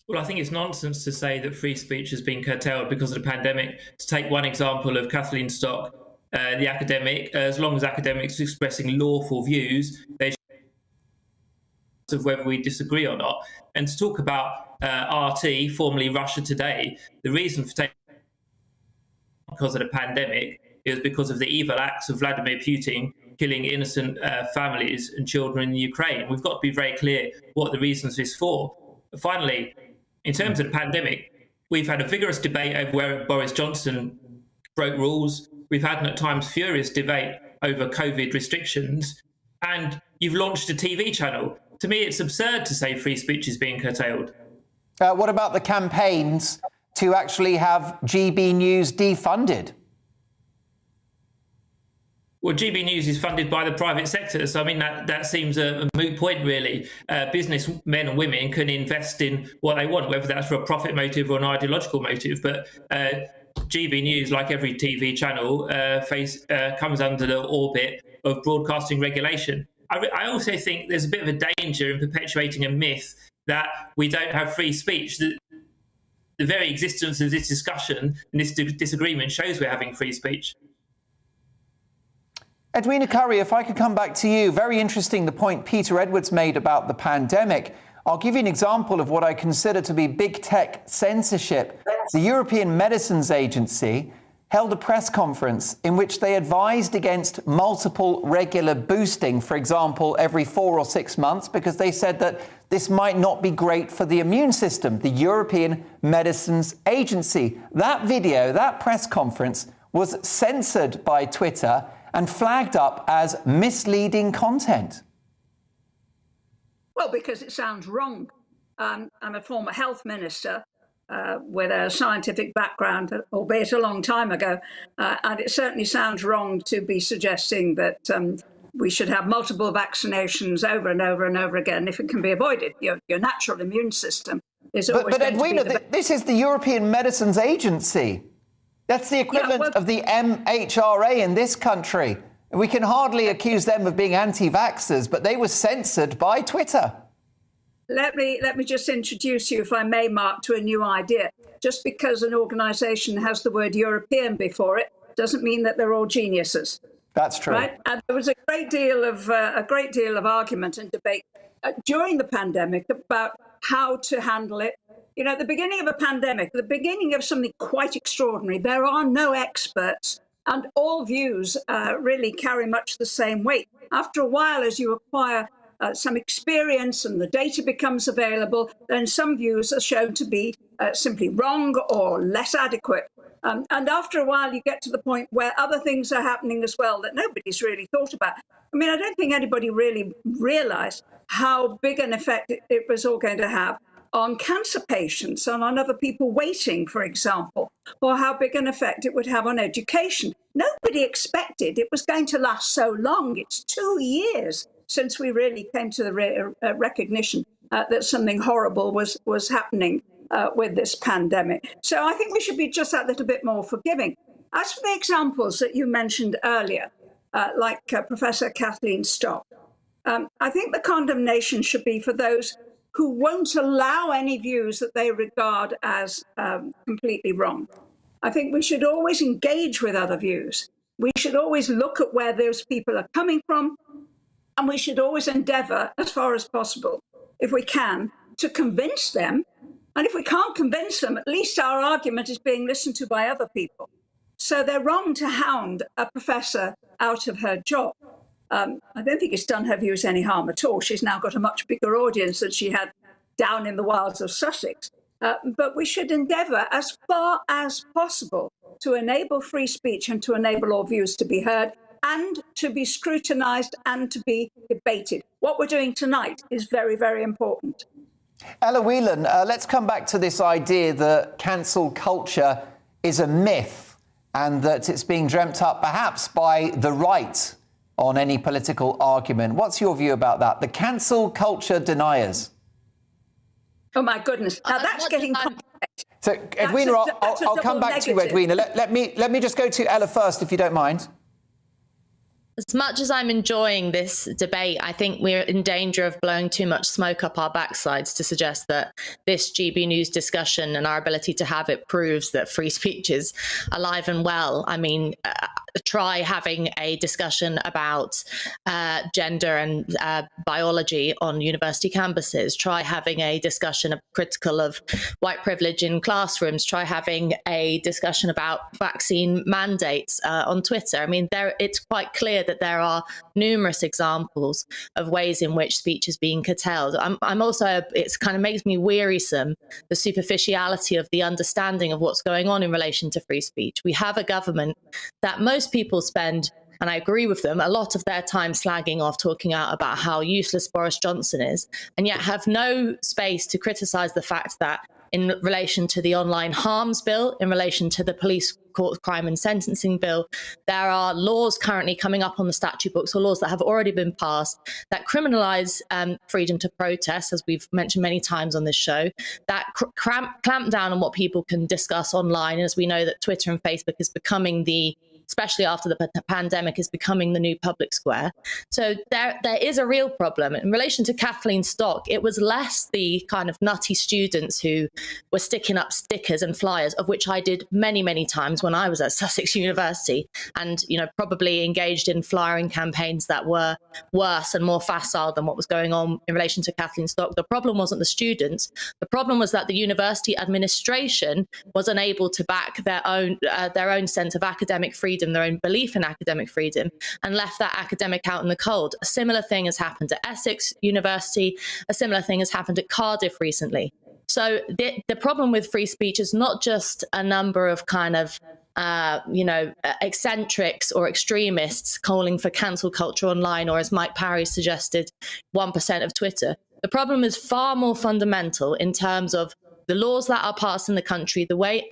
Well, I think it's nonsense to say that free speech has been curtailed because of the pandemic. To take one example of Kathleen Stock, the academic, as long as academics are expressing lawful views, they should, of whether we disagree or not. And to talk about RT, formerly Russia Today, the reason for taking because of the pandemic is because of the evil acts of Vladimir Putin killing innocent families and children in Ukraine. We've got to be very clear what the reasons is for. Finally, in terms of the pandemic, we've had a vigorous debate over where Boris Johnson broke rules. We've had, at times, furious debate over COVID restrictions. And you've launched a TV channel. To me, it's absurd to say free speech is being curtailed. What about the campaigns to actually have GBNews defunded? Well, GBNews is funded by the private sector, so I mean that seems a moot point, really. Businessmen and women can invest in what they want, whether that's for a profit motive or an ideological motive. But GBNews, like every TV channel, comes under the orbit of broadcasting regulation. I also think there's a bit of a danger in perpetuating a myth that we don't have free speech. The very existence of this discussion and this disagreement shows we're having free speech. Edwina Currie, if I could come back to you. Very interesting, the point Peter Edwards made about the pandemic. I'll give you an example of what I consider to be big tech censorship. The European Medicines Agency held a press conference in which they advised against multiple regular boosting, for example, every 4 or 6 months, because they said that this might not be great for the immune system. The European Medicines Agency. That video, that press conference, was censored by Twitter and flagged up as misleading content. Well, because it sounds wrong. I'm a former health minister with a scientific background, albeit a long time ago, and it certainly sounds wrong to be suggesting that we should have multiple vaccinations over and over and over again if it can be avoided. Your natural immune system is always But Edwina, this is the European Medicines Agency. That's the equivalent of the MHRA in this country. We can hardly accuse them of being anti-vaxxers, but they were censored by Twitter. Let me just introduce you, if I may, Mark, to a new idea. Just because an organisation has the word European before it doesn't mean that they're all geniuses. That's true. Right? And there was a great deal of argument and debate during the pandemic about how to handle it. You know, at the beginning of a pandemic, the beginning of something quite extraordinary, there are no experts and all views really carry much the same weight. After a while, as you acquire some experience and the data becomes available, then some views are shown to be simply wrong or less adequate. And after a while, you get to the point where other things are happening as well that nobody's really thought about. I mean, I don't think anybody really realized how big an effect it was all going to have on cancer patients and on other people waiting, for example, or how big an effect it would have on education. Nobody expected it was going to last so long. It's 2 years since we really came to the recognition that something horrible was happening with this pandemic. So I think we should be just that little bit more forgiving. As for the examples that you mentioned earlier, like Professor Kathleen Stock, I think the condemnation should be for those who won't allow any views that they regard as completely wrong. I think we should always engage with other views. We should always look at where those people are coming from, and we should always endeavour, as far as possible, if we can, to convince them. And if we can't convince them, at least our argument is being listened to by other people. So they're wrong to hound a professor out of her job. I don't think it's done her views any harm at all. She's now got a much bigger audience than she had down in the wilds of Sussex. But we should endeavour, as far as possible, to enable free speech and to enable all views to be heard and to be scrutinised and to be debated. What we're doing tonight is very, very important. Ella Whelan, let's come back to this idea that cancel culture is a myth and that it's being dreamt up perhaps by the right on any political argument. What's your view about that? The cancel culture deniers. Oh, my goodness. Now, that's getting complex. So, Edwina, I'll come back to you, Edwina. Let me just go to Ella first, if you don't mind. As much as I'm enjoying this debate, I think we're in danger of blowing too much smoke up our backsides to suggest that this GB News discussion and our ability to have it proves that free speech is alive and well. I mean, try having a discussion about gender and biology on university campuses. Try having a discussion critical of white privilege in classrooms. Try having a discussion about vaccine mandates on Twitter. I mean, it's quite clear that there are numerous examples of ways in which speech is being curtailed. I'm also, it kind of makes me wearisome, the superficiality of the understanding of what's going on in relation to free speech. We have a government that most people spend, and I agree with them, a lot of their time slagging off, talking out about how useless Boris Johnson is, and yet have no space to criticise the fact that in relation to the online harms bill, in relation to the police court crime and sentencing bill, there are laws currently coming up on the statute books, or laws that have already been passed, that criminalise freedom to protest, as we've mentioned many times on this show, that clamp down on what people can discuss online. And as we know that Twitter and Facebook is becoming especially after the pandemic, is becoming the new public square. So there is a real problem. In relation to Kathleen Stock, it was less the kind of nutty students who were sticking up stickers and flyers, of which I did many, many times when I was at Sussex University, and, you know, probably engaged in flyering campaigns that were worse and more facile than what was going on in relation to Kathleen Stock. The problem wasn't the students. The problem was that the university administration was unable to back their own sense of academic freedom, their own belief in academic freedom, and left that academic out in the cold. A similar thing has happened at Essex University. A similar thing has happened at Cardiff recently. So the problem with free speech is not just a number of kind of eccentrics or extremists calling for cancel culture online, or as Mike Parry suggested, 1% of Twitter. The problem is far more fundamental in terms of the laws that are passed in the country, the way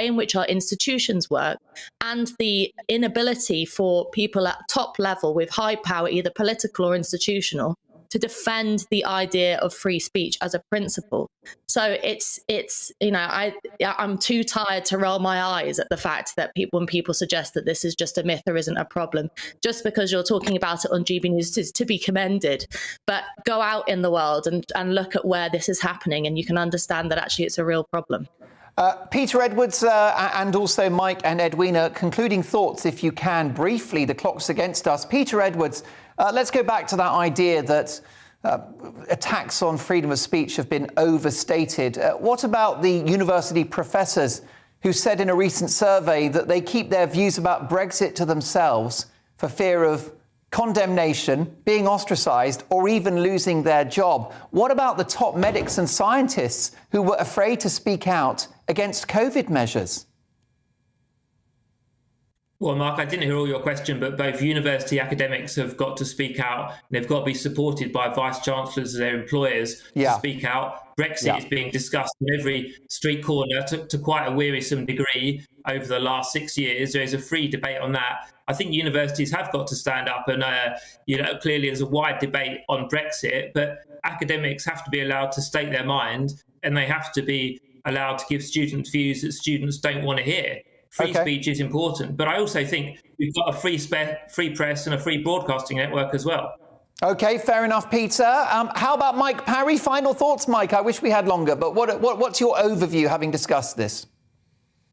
in which our institutions work, and the inability for people at top level with high power, either political or institutional, to defend the idea of free speech as a principle. So I'm too tired to roll my eyes at the fact that when people suggest that this is just a myth or isn't a problem, just because you're talking about it on GB News is to be commended. But go out in the world and look at where this is happening, and you can understand that actually it's a real problem. Peter Edwards and also Mike and Edwina, concluding thoughts, if you can, briefly. The clock's against us. Peter Edwards, let's go back to that idea that attacks on freedom of speech have been overstated. What about the university professors who said in a recent survey that they keep their views about Brexit to themselves for fear of condemnation, being ostracised, or even losing their job? What about the top medics and scientists who were afraid to speak out against COVID measures? Well, Mark, I didn't hear all your question, but both university academics have got to speak out, and they've got to be supported by vice-chancellors and their employers to speak out. Brexit is being discussed in every street corner to quite a wearisome degree over the last 6 years. There is a free debate on that. I think universities have got to stand up, and clearly there's a wide debate on Brexit, but academics have to be allowed to state their mind, and they have to be allowed to give students views that students don't want to hear. Free speech is important, but I also think we've got a free press and a free broadcasting network as well. OK, fair enough, Peter. How about Mike Parry? Final thoughts, Mike? I wish we had longer, but what's your overview, having discussed this?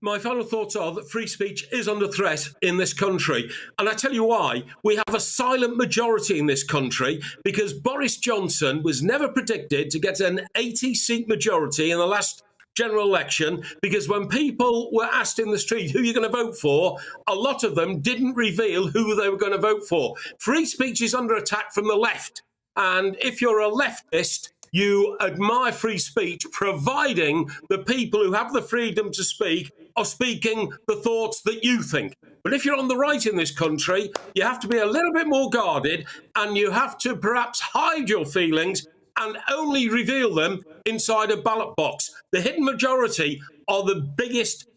My final thoughts are that free speech is under threat in this country. And I tell you why. We have a silent majority in this country because Boris Johnson was never predicted to get an 80-seat majority in the last general election, because when people were asked in the street who you're going to vote for, a lot of them didn't reveal who they were going to vote for. Free speech is under attack from the left. And if you're a leftist, you admire free speech, providing the people who have the freedom to speak are speaking the thoughts that you think. But if you're on the right in this country, you have to be a little bit more guarded, and you have to perhaps hide your feelings and only reveal them inside a ballot box. The hidden majority are the biggest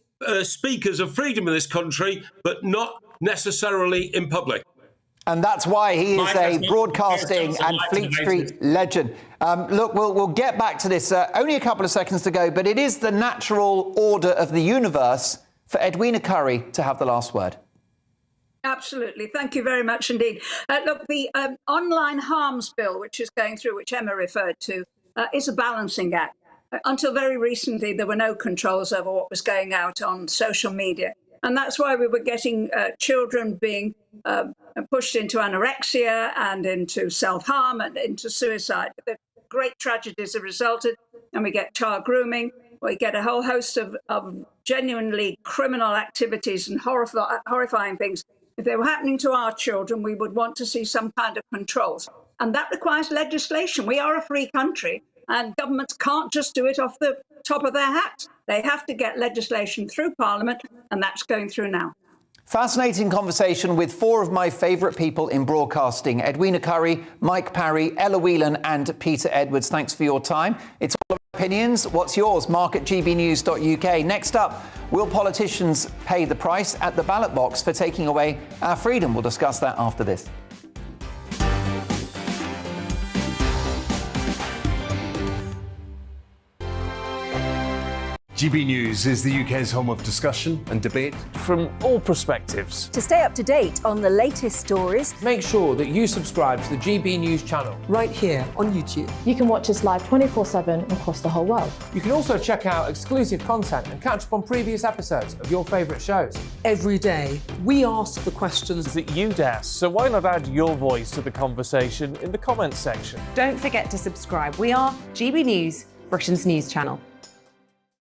speakers of freedom in this country, but not necessarily in public. And that's why he is a broadcasting and Fleet Street legend. Look, we'll get back to this. Only a couple of seconds to go, but it is the natural order of the universe for Edwina Currie to have the last word. Absolutely. Thank you very much indeed. Look, the online harms bill, which is going through, which Emma referred to, is a balancing act. Until very recently, there were no controls over what was going out on social media. And that's why we were getting children being pushed into anorexia and into self-harm and into suicide. The great tragedies have resulted, and we get child grooming. We get a whole host of genuinely criminal activities and horrifying things. If they were happening to our children, we would want to see some kind of controls. And that requires legislation. We are a free country, and governments can't just do it off the top of their hat. They have to get legislation through Parliament, and that's going through now. Fascinating conversation with four of my favourite people in broadcasting: Edwina Currie, Mike Parry, Ella Whelan and Peter Edwards. Thanks for your time. It's all about opinions. What's yours? Mark at gbnews.uk. Next up, will politicians pay the price at the ballot box for taking away our freedom? We'll discuss that after this. GB News is the UK's home of discussion and debate from all perspectives. To stay up to date on the latest stories, make sure that you subscribe to the GB News channel right here on YouTube. You can watch us live 24/7 across the whole world. You can also check out exclusive content and catch up on previous episodes of your favourite shows. Every day, we ask the questions that you'd ask, so why not add your voice to the conversation in the comments section? Don't forget to subscribe. We are GB News, Britain's news channel.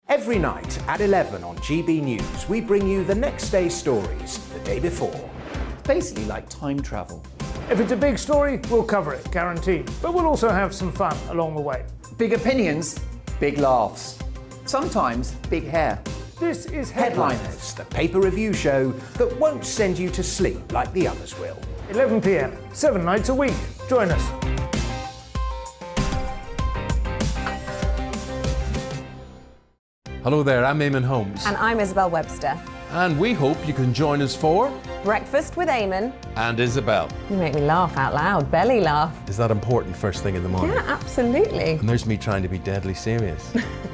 Every night at 11 on GB News, we bring you the next day's stories the day before. It's basically like time travel. If it's a big story, we'll cover it, guaranteed. But we'll also have some fun along the way. Big opinions, big laughs. Sometimes big hair. This is Headliners, the paper review show that won't send you to sleep like the others will. 11 p.m, 7 nights a week. Join us. Hello there, I'm Eamon Holmes. And I'm Isabel Webster. And we hope you can join us for Breakfast with Eamon and Isabel. You make me laugh out loud, belly laugh. Is that important first thing in the morning? Yeah, absolutely. And there's me trying to be deadly serious.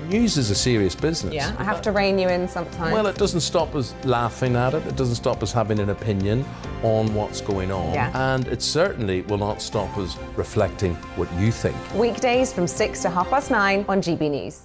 News is a serious business. Yeah, I have to rein you in sometimes. Well, it doesn't stop us laughing at it. It doesn't stop us having an opinion on what's going on. Yeah. And it certainly will not stop us reflecting what you think. Weekdays from 6 to 9:30 on GB News.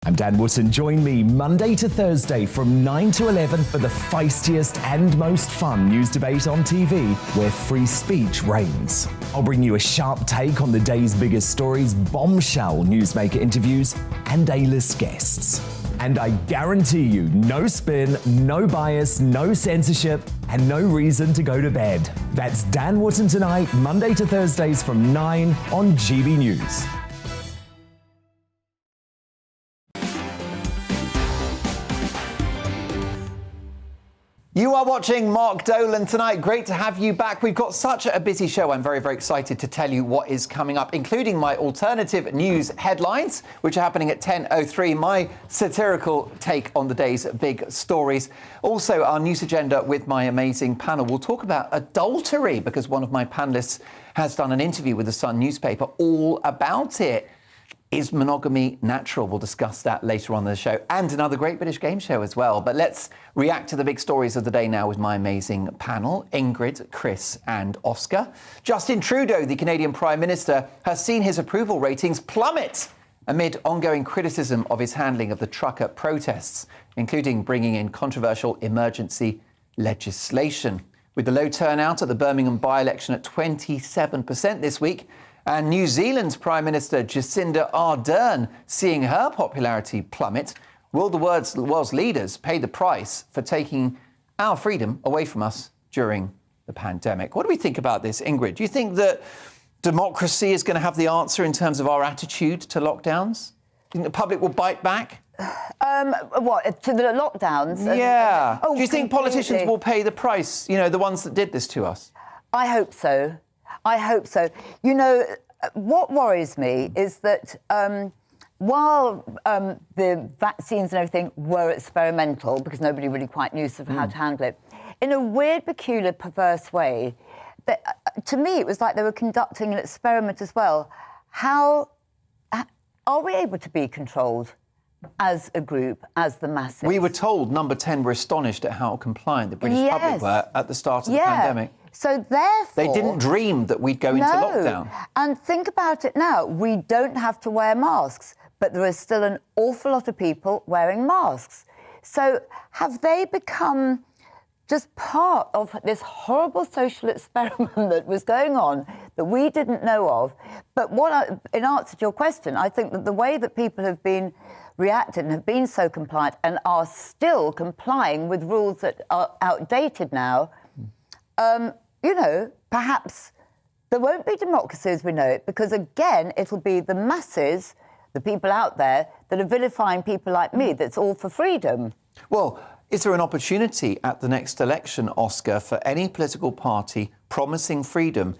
I'm Dan Wootton. Join me Monday to Thursday from 9 to 11 for the feistiest and most fun news debate on TV, where free speech reigns. I'll bring you a sharp take on the day's biggest stories, bombshell newsmaker interviews, and A-list guests. And I guarantee you, no spin, no bias, no censorship, and no reason to go to bed. That's Dan Wootton Tonight, Monday to Thursdays from 9 on GB News. You are watching Mark Dolan Tonight. Great to have you back. We've got such a busy show. I'm very, very excited to tell you what is coming up, including my alternative news headlines, which are happening at 10:03, my satirical take on the day's big stories. Also, our news agenda with my amazing panel. We'll talk about adultery, because one of my panellists has done an interview with the Sun newspaper all about it. Is monogamy natural? We'll discuss that later on in the show, and another Great British Game Show as well. But let's react to the big stories of the day now with my amazing panel, Ingrid, Chris and Oscar. Justin Trudeau, the Canadian Prime Minister, has seen his approval ratings plummet amid ongoing criticism of his handling of the trucker protests, including bringing in controversial emergency legislation. With the low turnout at the Birmingham by-election at 27% this week, And New Zealand's Prime Minister Jacinda Ardern seeing her popularity plummet. Will the world's leaders pay the price for taking our freedom away from us during the pandemic? What do we think about this, Ingrid? Do you think that democracy is going to have the answer in terms of our attitude to lockdowns? Do you think the public will bite back? What, to the lockdowns? Yeah. Do you think politicians will pay the price, you know, the ones that did this to us? I hope so. I hope so. You know, what worries me is that while the vaccines and everything were experimental, because nobody really quite knew sort of how to handle it, in a weird, peculiar, perverse way, to me, it was like they were conducting an experiment as well. How are we able to be controlled as a group, as the masses? We were told, Number 10, were astonished at how compliant the British public were at the start of the pandemic. So therefore... They didn't dream that we'd go into lockdown. And think about it now. We don't have to wear masks, but there is still an awful lot of people wearing masks. So have they become just part of this horrible social experiment that was going on that we didn't know of? But in answer to your question, I think that the way that people have been reacted and have been so compliant and are still complying with rules that are outdated now, you know, perhaps there won't be democracy as we know it, because, again, it'll be the masses, the people out there, that are vilifying people like me, that's all for freedom. Well, is there an opportunity at the next election, Oscar, for any political party promising freedom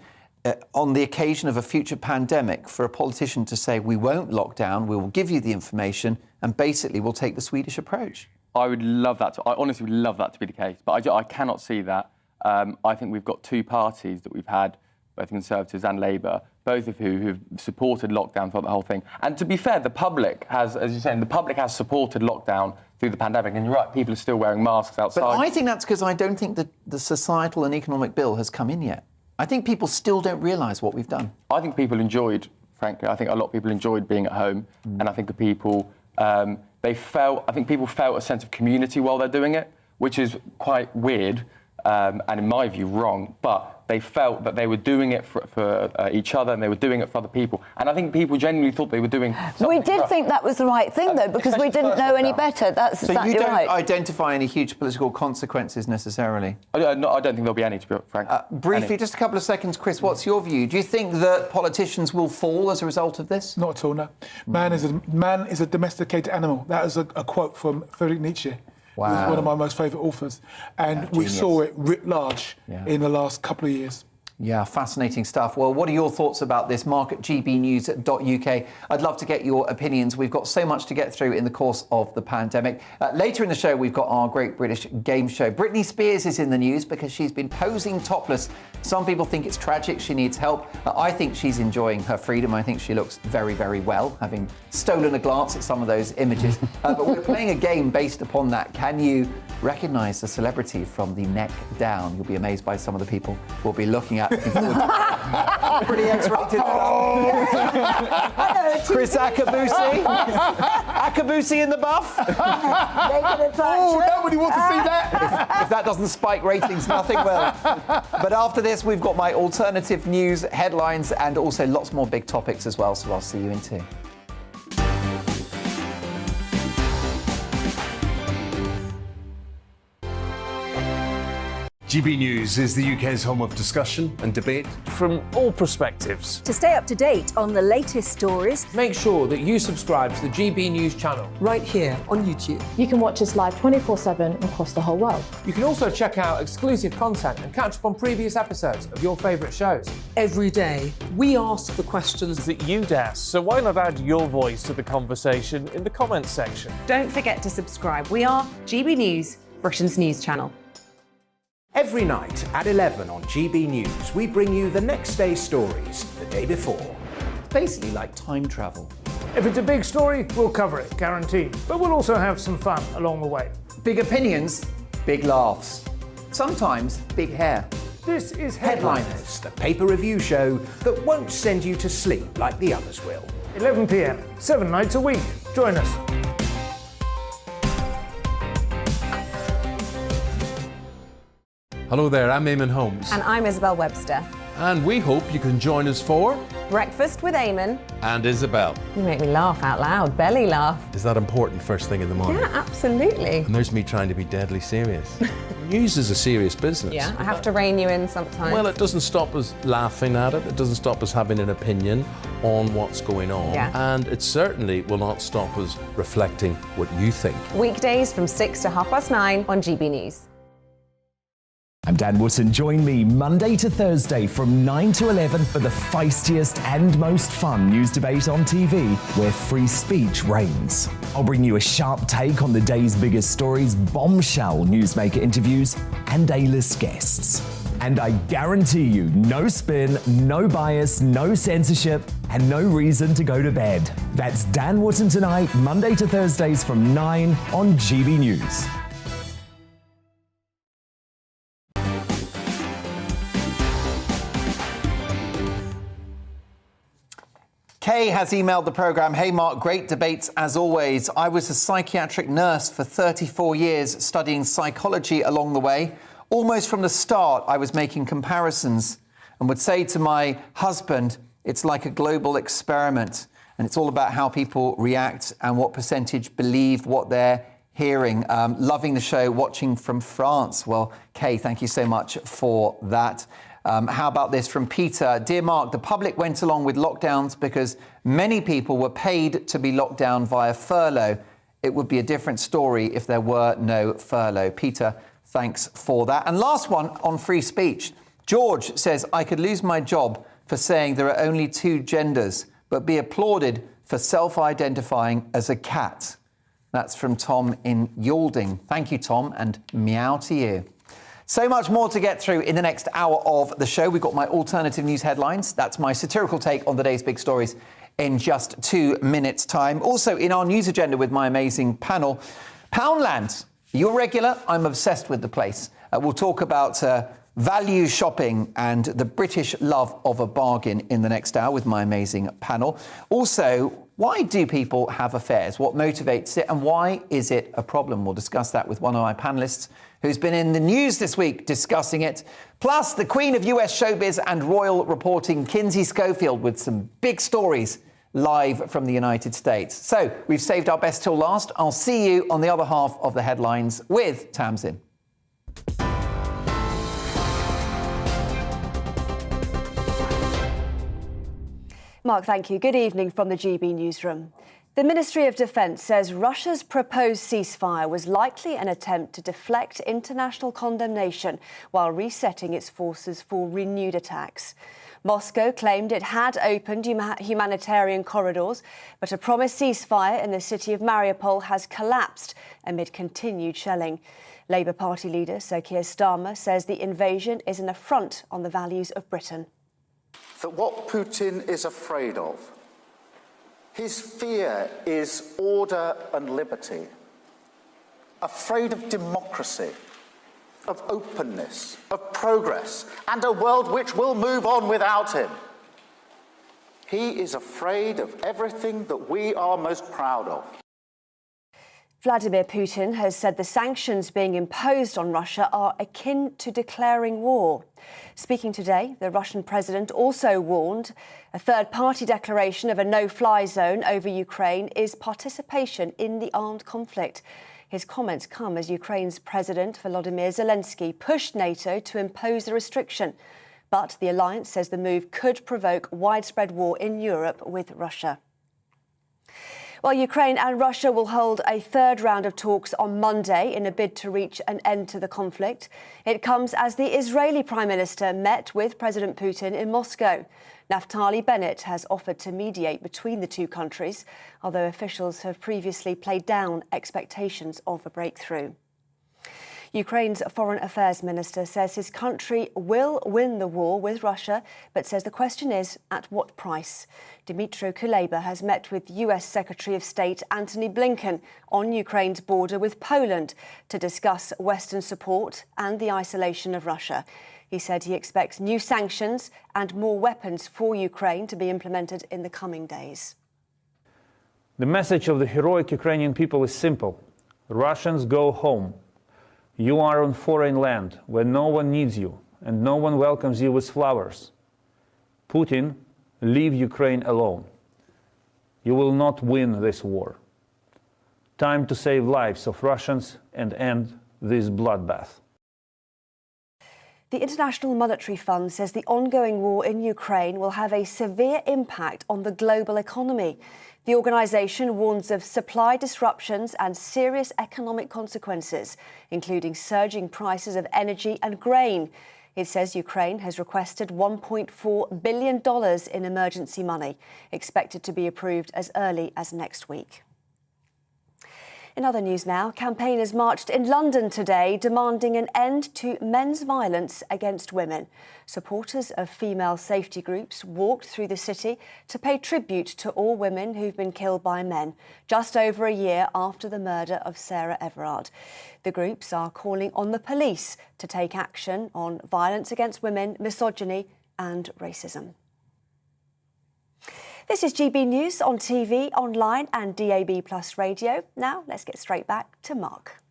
on the occasion of a future pandemic for a politician to say, we won't lock down, we will give you the information, and basically we'll take the Swedish approach? I would love that. I honestly would love that to be the case, but I cannot see that. I think we've got two parties that we've had, both Conservatives and Labour, both of who've supported lockdown throughout the whole thing. And to be fair, the public has, as you're saying, the public has supported lockdown through the pandemic. And you're right, people are still wearing masks outside. But I think that's because I don't think that the societal and economic bill has come in yet. I think people still don't realise what we've done. I think people enjoyed, frankly, I think a lot of people enjoyed being at home. And I think people, I think people felt a sense of community while they're doing it, which is quite weird. And in my view, wrong, but they felt that they were doing it for each other and they were doing it for other people. And I think people genuinely thought they were doing something We did think that was the right thing, though, because we didn't know any better. That's exactly right. So you don't identify any huge political consequences necessarily? I don't think there'll be any, to be frank. Briefly, just a couple of seconds, Chris, what's your view? Do you think that politicians will fall as a result of this? Not at all, no. Man is a domesticated animal. That is a quote from Friedrich Nietzsche. Wow. One of my most favourite authors. And we saw it writ large in the last couple of years. Yeah, fascinating stuff. Well, what are your thoughts about this? Mark at gbnews.uk. I'd love to get your opinions. We've got so much to get through in the course of the pandemic. Later in the show, we've got our Great British Game Show. Britney Spears is in the news because she's been posing topless. Some people think it's tragic. She needs help. I think she's enjoying her freedom. I think she looks very, very well, having stolen a glance at some of those images. But we're playing a game based upon that. Can you recognise the celebrity from the neck down? You'll be amazed by some of the people we'll be looking at. Pretty X-rated. Chris Akabusi. Akabusi in the buff. Oh, nobody wants to see that. If that doesn't spike ratings, nothing will. But after this, we've got my alternative news headlines and also lots more big topics as well. So I'll see you in 2. GB News is the UK's home of discussion and debate. From all perspectives. To stay up to date on the latest stories, make sure that you subscribe to the GB News channel right here on YouTube. You can watch us live 24/7 across the whole world. You can also check out exclusive content and catch up on previous episodes of your favourite shows. Every day, we ask the questions that you'd ask, so why not add your voice to the conversation in the comments section? Don't forget to subscribe. We are GB News, Britain's news channel. Every night at 11 on GB News, we bring you the next day's stories the day before. It's basically like time travel. If it's a big story, we'll cover it, guaranteed. But we'll also have some fun along the way. Big opinions, big laughs. Sometimes big hair. This is Headliners, the paper review show that won't send you to sleep like the others will. 11 p.m, 7 nights a week. Join us. Hello there, I'm Eamon Holmes. And I'm Isabel Webster. And we hope you can join us for Breakfast with Eamon. And Isabel. You make me laugh out loud, belly laugh. Is that important first thing in the morning? Yeah, absolutely. And there's me trying to be deadly serious. News is a serious business. Yeah, I have to rein you in sometimes. Well, it doesn't stop us laughing at it. It doesn't stop us having an opinion on what's going on. Yeah. And it certainly will not stop us reflecting what you think. Weekdays from 6 to 9:30 on GB News. I'm Dan Wootton. Join me Monday to Thursday from 9 to 11 for the feistiest and most fun news debate on TV, where free speech reigns. I'll bring you a sharp take on the day's biggest stories, bombshell newsmaker interviews, and A-list guests. And I guarantee you, no spin, no bias, no censorship, and no reason to go to bed. That's Dan Wootton Tonight, Monday to Thursdays from 9 on GB News. Kay has emailed the programme. Hey Mark, great debates as always. I was a psychiatric nurse for 34 years, studying psychology along the way. Almost from the start, I was making comparisons and would say to my husband, it's like a global experiment. And it's all about how people react and what percentage believe what they're hearing. Loving the show, watching from France. Well, Kay, thank you so much for that. How about this from Peter? Dear Mark, the public went along with lockdowns because many people were paid to be locked down via furlough. It would be a different story if there were no furlough. Peter, thanks for that. And last one on free speech. George says, I could lose my job for saying there are only two genders, but be applauded for self-identifying as a cat. That's from Tom in Yalding. Thank you, Tom, and meow to you. So much more to get through in the next hour of the show. We've got my alternative news headlines. That's my satirical take on the day's big stories in just 2 minutes' time. Also, in our news agenda with my amazing panel, Poundland. You're regular. I'm obsessed with the place. We'll talk about value shopping and the British love of a bargain in the next hour with my amazing panel. Also, why do people have affairs? What motivates it? And why is it a problem? We'll discuss that with one of my panellists who's been in the news this week discussing it. Plus, the Queen of US showbiz and royal reporting, Kinsey Schofield, with some big stories live from the United States. So, we've saved our best till last. I'll see you on the other half of the headlines with Tamsin. Mark, thank you. Good evening from the GB newsroom. The Ministry of Defence says Russia's proposed ceasefire was likely an attempt to deflect international condemnation while resetting its forces for renewed attacks. Moscow claimed it had opened humanitarian corridors, but a promised ceasefire in the city of Mariupol has collapsed amid continued shelling. Labour Party leader Sir Keir Starmer says the invasion is an affront on the values of Britain. That what Putin is afraid of, his fear is order and liberty, afraid of democracy, of openness, of progress, and a world which will move on without him. He is afraid of everything that we are most proud of. Vladimir Putin has said the sanctions being imposed on Russia are akin to declaring war. Speaking today, the Russian president also warned a third-party declaration of a no-fly zone over Ukraine is participation in the armed conflict. His comments come as Ukraine's President Volodymyr Zelensky pushed NATO to impose the restriction. But the alliance says the move could provoke widespread war in Europe with Russia. Well, Ukraine and Russia will hold a third round of talks on Monday in a bid to reach an end to the conflict. It comes as the Israeli Prime Minister met with President Putin in Moscow. Naftali Bennett has offered to mediate between the two countries, although officials have previously played down expectations of a breakthrough. Ukraine's Foreign Affairs Minister says his country will win the war with Russia, but says the question is at what price. Dmytro Kuleba has met with US Secretary of State Antony Blinken on Ukraine's border with Poland to discuss Western support and the isolation of Russia. He said he expects new sanctions and more weapons for Ukraine to be implemented in the coming days. The message of the heroic Ukrainian people is simple. Russians, go home. You are on foreign land where no one needs you and no one welcomes you with flowers. Putin, leave Ukraine alone. You will not win this war. Time to save lives of Russians and end this bloodbath. The International Monetary Fund says the ongoing war in Ukraine will have a severe impact on the global economy. The organisation warns of supply disruptions and serious economic consequences, including surging prices of energy and grain. It says Ukraine has requested $1.4 billion in emergency money, expected to be approved as early as next week. In other news now, campaigners marched in London today demanding an end to men's violence against women. Supporters of female safety groups walked through the city to pay tribute to all women who've been killed by men, just over a year after the murder of Sarah Everard. The groups are calling on the police to take action on violence against women, misogyny and racism. This is GB News on TV, online and DAB+ radio. Now, let's get straight back to Mark.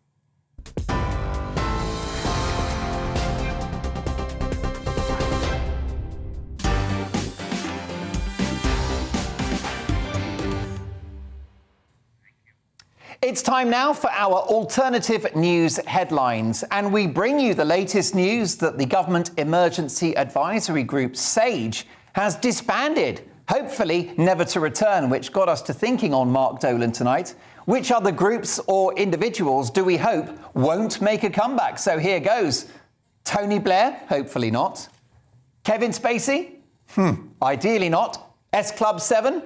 It's time now for our alternative news headlines, and we bring you the latest news that the Government Emergency Advisory Group, SAGE, has disbanded, hopefully never to return, which got us to thinking on Mark Dolan tonight. Which other groups or individuals do we hope won't make a comeback? So here goes. Tony Blair? Hopefully not. Kevin Spacey? Ideally not. S Club 7?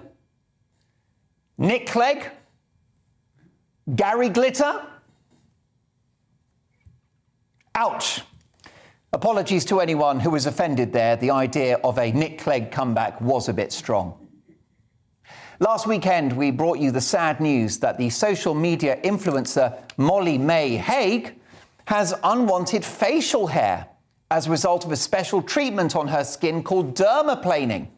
Nick Clegg? Gary Glitter? Ouch. Apologies to anyone who was offended there. The idea of a Nick Clegg comeback was a bit strong. Last weekend, we brought you the sad news that the social media influencer Molly May Hague has unwanted facial hair as a result of a special treatment on her skin called dermaplaning.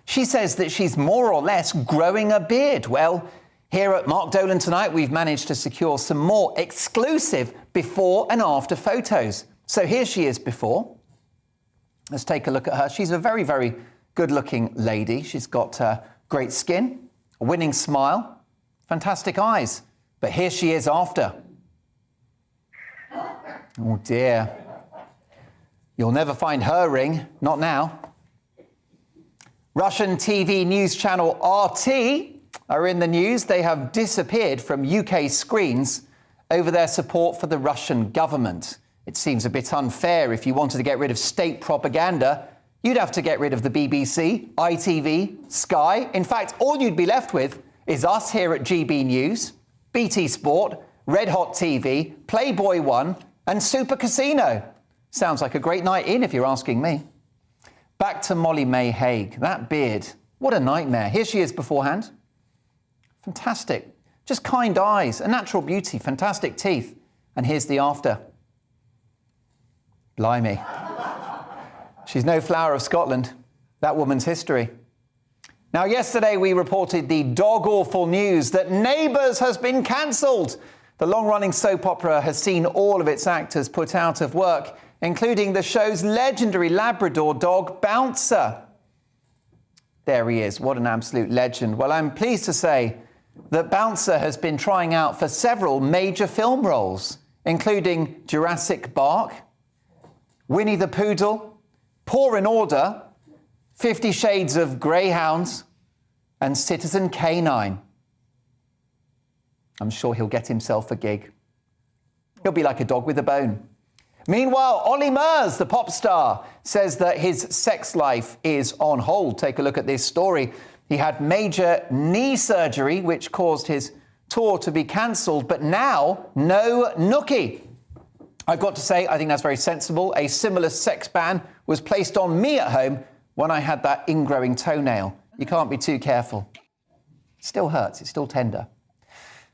She says that she's more or less growing a beard. Well, here at Mark Dolan tonight, we've managed to secure some more exclusive before and after photos. So here she is before. Let's take a look at her. She's a very, very good-looking lady. She's got great skin, a winning smile, fantastic eyes. But here she is after. Oh, dear. You'll never find her ring. Not now. Russian TV news channel RT are in the news. They have disappeared from UK screens over their support for the Russian government. It seems a bit unfair. If you wanted to get rid of state propaganda, you'd have to get rid of the BBC, ITV, Sky. In fact, all you'd be left with is us here at GB News, BT Sport, Red Hot TV, Playboy One and Super Casino. Sounds like a great night in if you're asking me. Back to Molly May Hague. That beard, what a nightmare. Here she is beforehand. Fantastic. Just kind eyes, a natural beauty, fantastic teeth. And here's the after. Blimey. She's no flower of Scotland. That woman's history. Now, yesterday we reported the dog-awful news that Neighbours has been cancelled. The long-running soap opera has seen all of its actors put out of work, including the show's legendary Labrador dog, Bouncer. There he is. What an absolute legend. Well, I'm pleased to say that Bouncer has been trying out for several major film roles, including Jurassic Park, Winnie the Poodle, Paw in Order, 50 Shades of Greyhounds, and Citizen K9. I'm sure he'll get himself a gig. He'll be like a dog with a bone. Meanwhile, Ollie Murs, the pop star, says that his sex life is on hold. Take a look at this story. He had major knee surgery, which caused his tour to be cancelled, but now no nookie. I've got to say, I think that's very sensible. A similar sex ban was placed on me at home when I had that ingrowing toenail. You can't be too careful. It still hurts. It's still tender.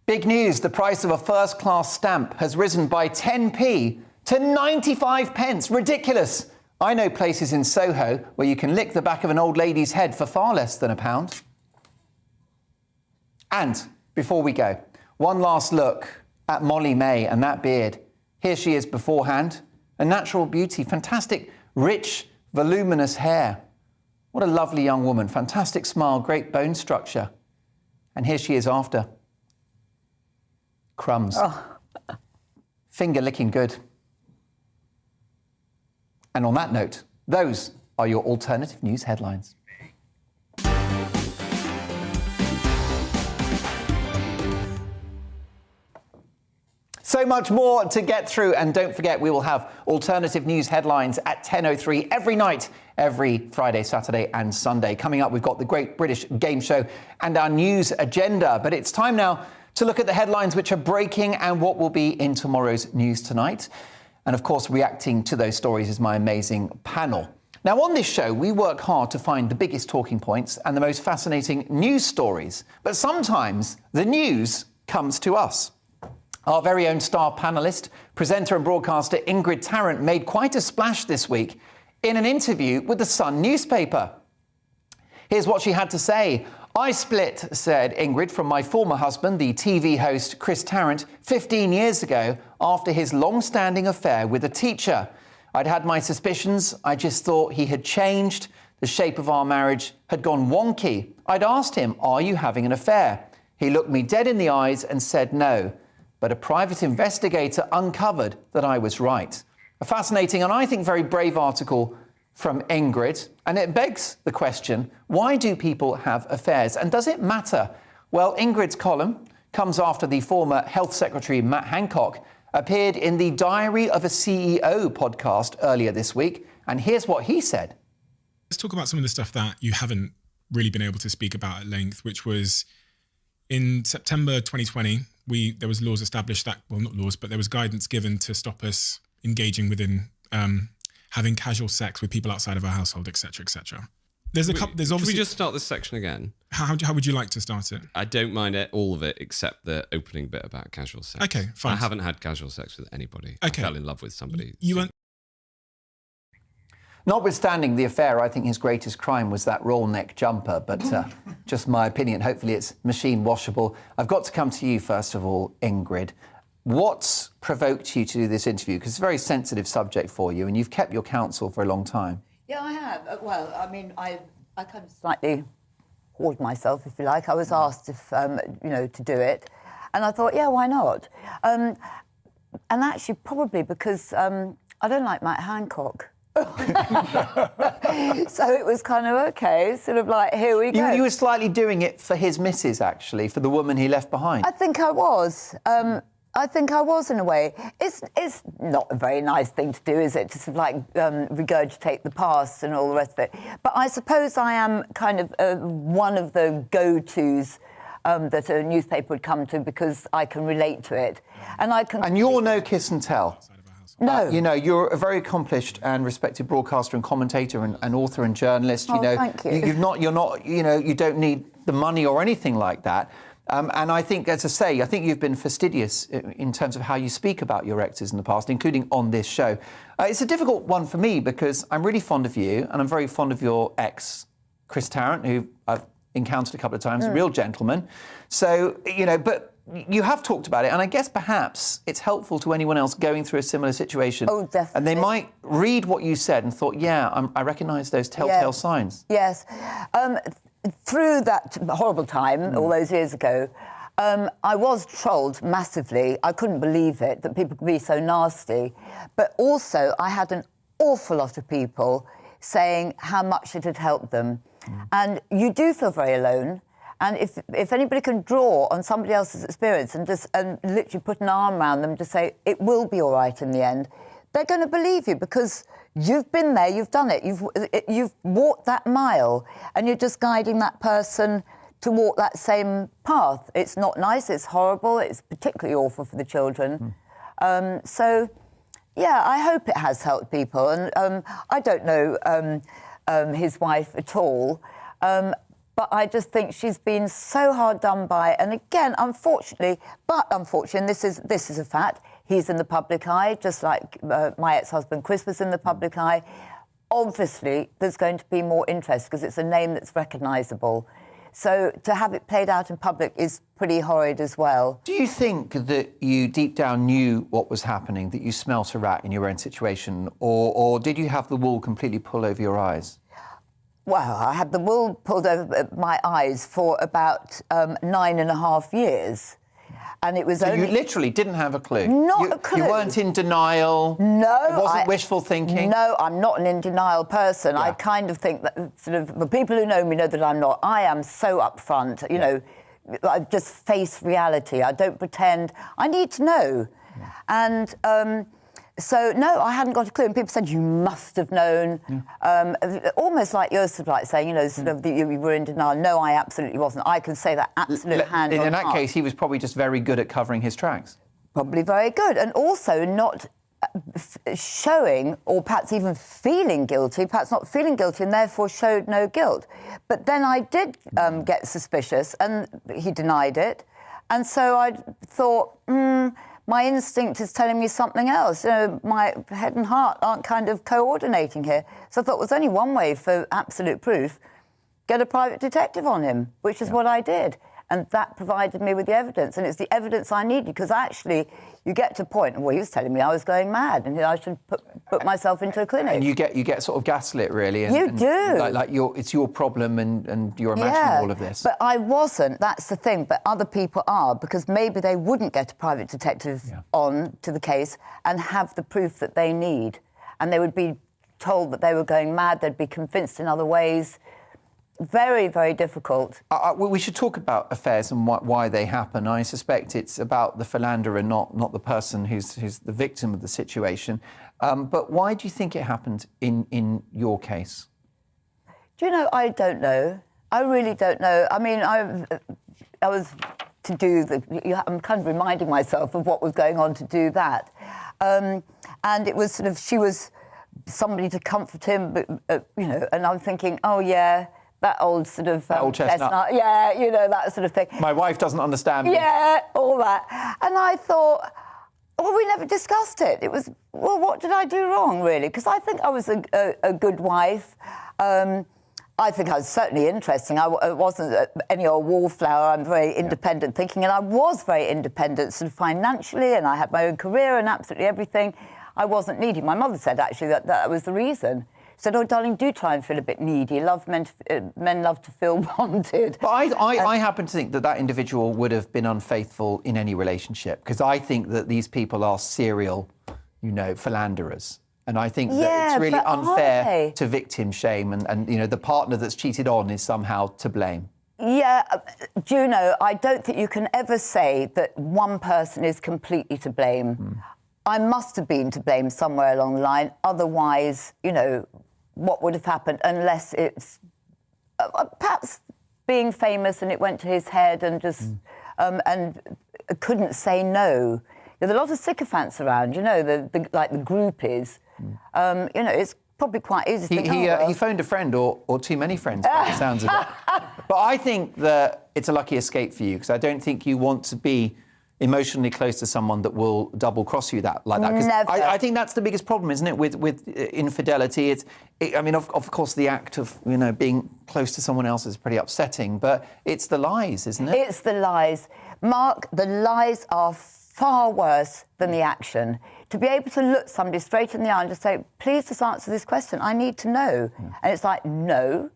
Big news. The price of a first-class stamp has risen by 10p to 95 pence. Ridiculous. I know places in Soho where you can lick the back of an old lady's head for far less than £1. And before we go, one last look at Molly May and that beard. Here she is beforehand, a natural beauty, fantastic, rich, voluminous hair. What a lovely young woman. Fantastic smile, great bone structure. And here she is after. Crumbs. Oh. Finger licking good. And on that note, those are your alternative news headlines. So much more to get through, and don't forget we will have alternative news headlines at 10:03 every night, every Friday, Saturday and Sunday. Coming up, we've got the Great British Game Show and our news agenda. But it's time now to look at the headlines which are breaking and what will be in tomorrow's news tonight. And of course, reacting to those stories is my amazing panel. Now, on this show, we work hard to find the biggest talking points and the most fascinating news stories. But sometimes the news comes to us. Our very own star panellist, presenter and broadcaster Ingrid Tarrant made quite a splash this week in an interview with the Sun newspaper. Here's what she had to say. "I split," said Ingrid, "from my former husband, the TV host Chris Tarrant, 15 years ago after his long-standing affair with a teacher. I'd had my suspicions. I just thought he had changed. The shape of our marriage had gone wonky. I'd asked him, 'Are you having an affair?' He looked me dead in the eyes and said no. But a private investigator uncovered that I was right." A fascinating and I think very brave article from Ingrid. And it begs the question, why do people have affairs? And does it matter? Well, Ingrid's column comes after the former Health Secretary Matt Hancock appeared in the Diary of a CEO podcast earlier this week. And here's what he said. Let's talk about some of the stuff that you haven't really been able to speak about at length, which was in September 2020, there was laws established that, well, not laws, but there was guidance given to stop us engaging within having casual sex with people outside of our household, etc., etc. There's obviously. Can we just start this section again? How would you like to start it? I don't mind all of it except the opening bit about casual sex. Okay, fine. I haven't had casual sex with anybody. Okay. I fell in love with somebody. Notwithstanding the affair, I think his greatest crime was that roll neck jumper, but just my opinion. Hopefully it's machine washable. I've got to come to you first of all, Ingrid. What's provoked you to do this interview? Because it's a very sensitive subject for you, and you've kept your counsel for a long time. Yeah, I have. Well, I mean, I kind of slightly hoard myself, if you like. I was asked if, to do it. And I thought, yeah, why not? And actually, probably because I don't like Matt Hancock. So it was kind of okay, sort of like, here we go. You were slightly doing it for his missus, actually, for the woman he left behind. I think I was. In a way. It's not a very nice thing to do, is it? To sort of like regurgitate the past and all the rest of it. But I suppose I am kind of one of the go-tos that a newspaper would come to because I can relate to it. And you're no kiss and tell. No. You're a very accomplished and respected broadcaster and commentator and author and journalist. Thank you. You don't need the money or anything like that. And I think, as I say, I think you've been fastidious in terms of how you speak about your exes in the past, including on this show. It's a difficult one for me because I'm really fond of you and I'm very fond of your ex, Chris Tarrant, who I've encountered a couple of times, a real gentleman. So, but you have talked about it, and I guess perhaps it's helpful to anyone else going through a similar situation. Oh, definitely. And they might read what you said and thought, I recognise those telltale signs. Yes. Through that horrible time, all those years ago, I was trolled massively. I couldn't believe it, that people could be so nasty. But also, I had an awful lot of people saying how much it had helped them. And you do feel very alone. And if anybody can draw on somebody else's experience and literally put an arm around them to say, it will be all right in the end, they're going to believe you because you've been there, you've done it, you've walked that mile, and you're just guiding that person to walk that same path. It's not nice, it's horrible, it's particularly awful for the children. So, yeah, I hope it has helped people. And I don't know his wife at all, but I just think she's been so hard done by. And again, unfortunately, and this is a fact, he's in the public eye, just like my ex-husband Chris was in the public eye. Obviously, there's going to be more interest because it's a name that's recognisable. So to have it played out in public is pretty horrid as well. Do you think that you deep down knew what was happening, that you smelt a rat in your own situation, or did you have the wool completely pull over your eyes? Well, I had the wool pulled over my eyes for about 9.5 years. And it was so only... you literally didn't have a clue? Not a clue. You weren't in denial? No. It wasn't wishful thinking? No, I'm not an in denial person. Yeah. I kind of think that sort of... The people who know me know that I'm not. I am so upfront, you know, I just face reality. I don't pretend. I need to know. Yeah. And... So, no, I hadn't got a clue. And people said, you must have known. Yeah. Almost like you're sort of like saying, you know, sort of you were in denial. No, I absolutely wasn't. I can say that absolute hand on In that heart. case, he was probably just very good at covering his tracks. Probably very good. And also not showing or perhaps even feeling guilty, perhaps not feeling guilty and therefore showed no guilt. But then I did get suspicious and he denied it. And so I thought, my instinct is telling me something else. You know, my head and heart aren't kind of coordinating here. So I thought there's only one way for absolute proof, get a private detective on him, which is what I did. And that provided me with the evidence. And it's the evidence I needed, because actually you get to a point, well, he was telling me I was going mad and I should put myself into a clinic. And you get sort of gaslit, really. And, you do. Like it's your problem and you're imagining all of this. But I wasn't, that's the thing. But other people are, because maybe they wouldn't get a private detective on to the case and have the proof that they need. And they would be told that they were going mad, they'd be convinced in other ways. Very, very difficult. We should talk about affairs and why they happen. I suspect it's about the philanderer, not the person who's the victim of the situation. But why do you think it happened in your case? Do you know, I don't know. I really don't know. I mean, I was to do I'm kind of reminding myself of what was going on to do that. And it was sort of, she was somebody to comfort him, but, you know, and I'm thinking, oh, yeah, that old sort of... old chestnut. Yeah, you know, that sort of thing. My wife doesn't understand me. Yeah, all that. And I thought, well, we never discussed it. It was, well, what did I do wrong, really? Because I think I was a good wife. I think I was certainly interesting. I wasn't any old wallflower. I'm very independent thinking, and I was very independent sort of financially, and I had my own career and absolutely everything. I wasn't needy. My mother said, actually, that was the reason. She said, oh, darling, do try and feel a bit needy. Men love to feel wanted. But I happen to think that individual would have been unfaithful in any relationship, because I think that these people are serial, you know, philanderers. And I think that it's really unfair to victim shame and, you know, the partner that's cheated on is somehow to blame. Yeah, Juno, I don't think you can ever say that one person is completely to blame. I must have been to blame somewhere along the line. Otherwise, you know, what would have happened, unless it's perhaps being famous and it went to his head and just and couldn't say no. There's a lot of sycophants around, you know, like the groupies. You know, it's probably quite easy to think, he phoned a friend or too many friends, by the sounds of it. But I think that it's a lucky escape for you, because I don't think you want to be emotionally close to someone that will double-cross you like that. Never. I think that's the biggest problem, isn't it, with infidelity? I mean, of course, the act of, you know, being close to someone else is pretty upsetting, but it's the lies, isn't it? It's the lies. Mark, the lies are far worse than the action. To be able to look somebody straight in the eye and just say, please just answer this question, I need to know. And it's like, no,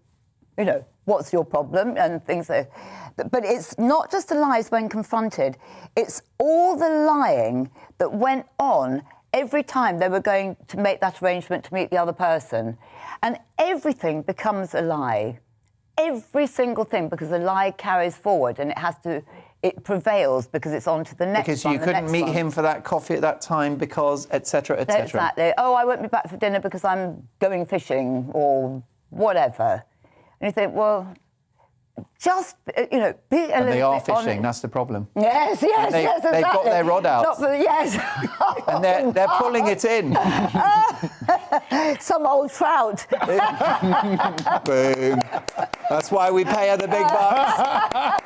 you know, what's your problem? And things like that. But it's not just the lies when confronted, it's all the lying that went on every time they were going to make that arrangement to meet the other person. And everything becomes a lie. Every single thing, because the lie carries forward and it prevails because it's on to the next one. Because you couldn't meet him for that coffee at that time because, etc., etc. Exactly. Oh, I won't be back for dinner because I'm going fishing or whatever. And you think, well, just, you know, be a little bit And they are fishing, honest. That's the problem. Yes, exactly. They've got their rod out. Yes. And they're pulling it in. Some old trout. Boom. That's why we pay her the big bucks.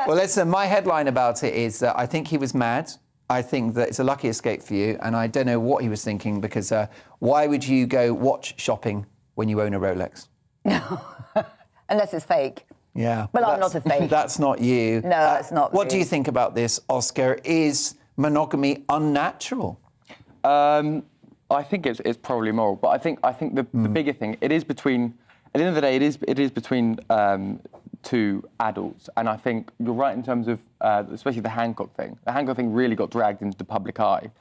Well, listen, my headline about it is that I think he was mad. I think that it's a lucky escape for you, and I don't know what he was thinking, because why would you go watch shopping when you own a Rolex? Unless it's fake. Yeah. But I'm not a fake. That's not you. No, that's not What me. do you think about this, Oscar? Is monogamy unnatural? I think it's probably moral, but I think the bigger thing, it is between the end of the day, it is between two adults, and I think you're right in terms of especially the Hancock thing. The Hancock thing really got dragged into the public eye,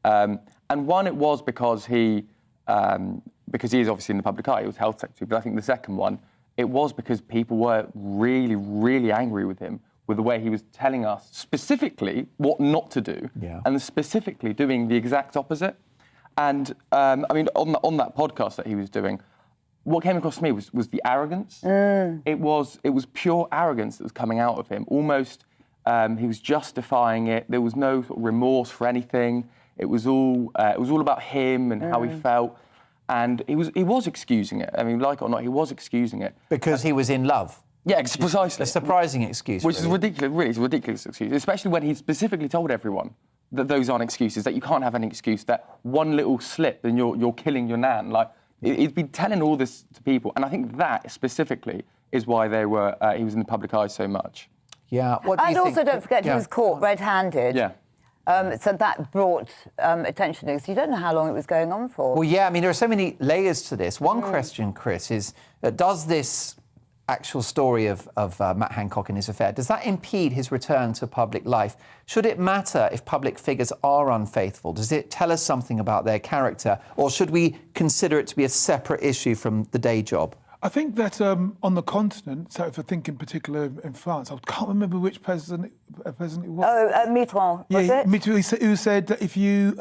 and one, it was because he is obviously in the public eye. He was health secretary, but I think the second one, it was because people were really, really angry with him, with the way he was telling us specifically what not to do, and specifically doing the exact opposite. And I mean, on that podcast that he was doing, what came across to me was the arrogance. It was pure arrogance that was coming out of him. Almost, he was justifying it. There was no sort of remorse for anything. It was all about him and how he felt. And he was excusing it. I mean, like it or not, he was excusing it. Because he was in love. Yeah, precisely. A surprising excuse. Which is ridiculous, really. It's a ridiculous excuse, especially when he specifically told everyone that those aren't excuses, that you can't have any excuse, that one little slip and you're killing your nan. Like, he's been telling all this to people, and I think that specifically is why he was in the public eye so much. Yeah. What do you and also, don't forget, he was caught red-handed. Yeah. So that brought attention because you don't know how long it was going on for. Well, yeah, I mean, there are so many layers to this. One question, Chris, is does this actual story of Matt Hancock and his affair, does that impede his return to public life? Should it matter if public figures are unfaithful? Does it tell us something about their character? Or should we consider it to be a separate issue from the day job? I think that on the continent, so if I think in particular in France, I can't remember which president it was. Oh, Mitterrand, was it? Mitterrand, who said that if you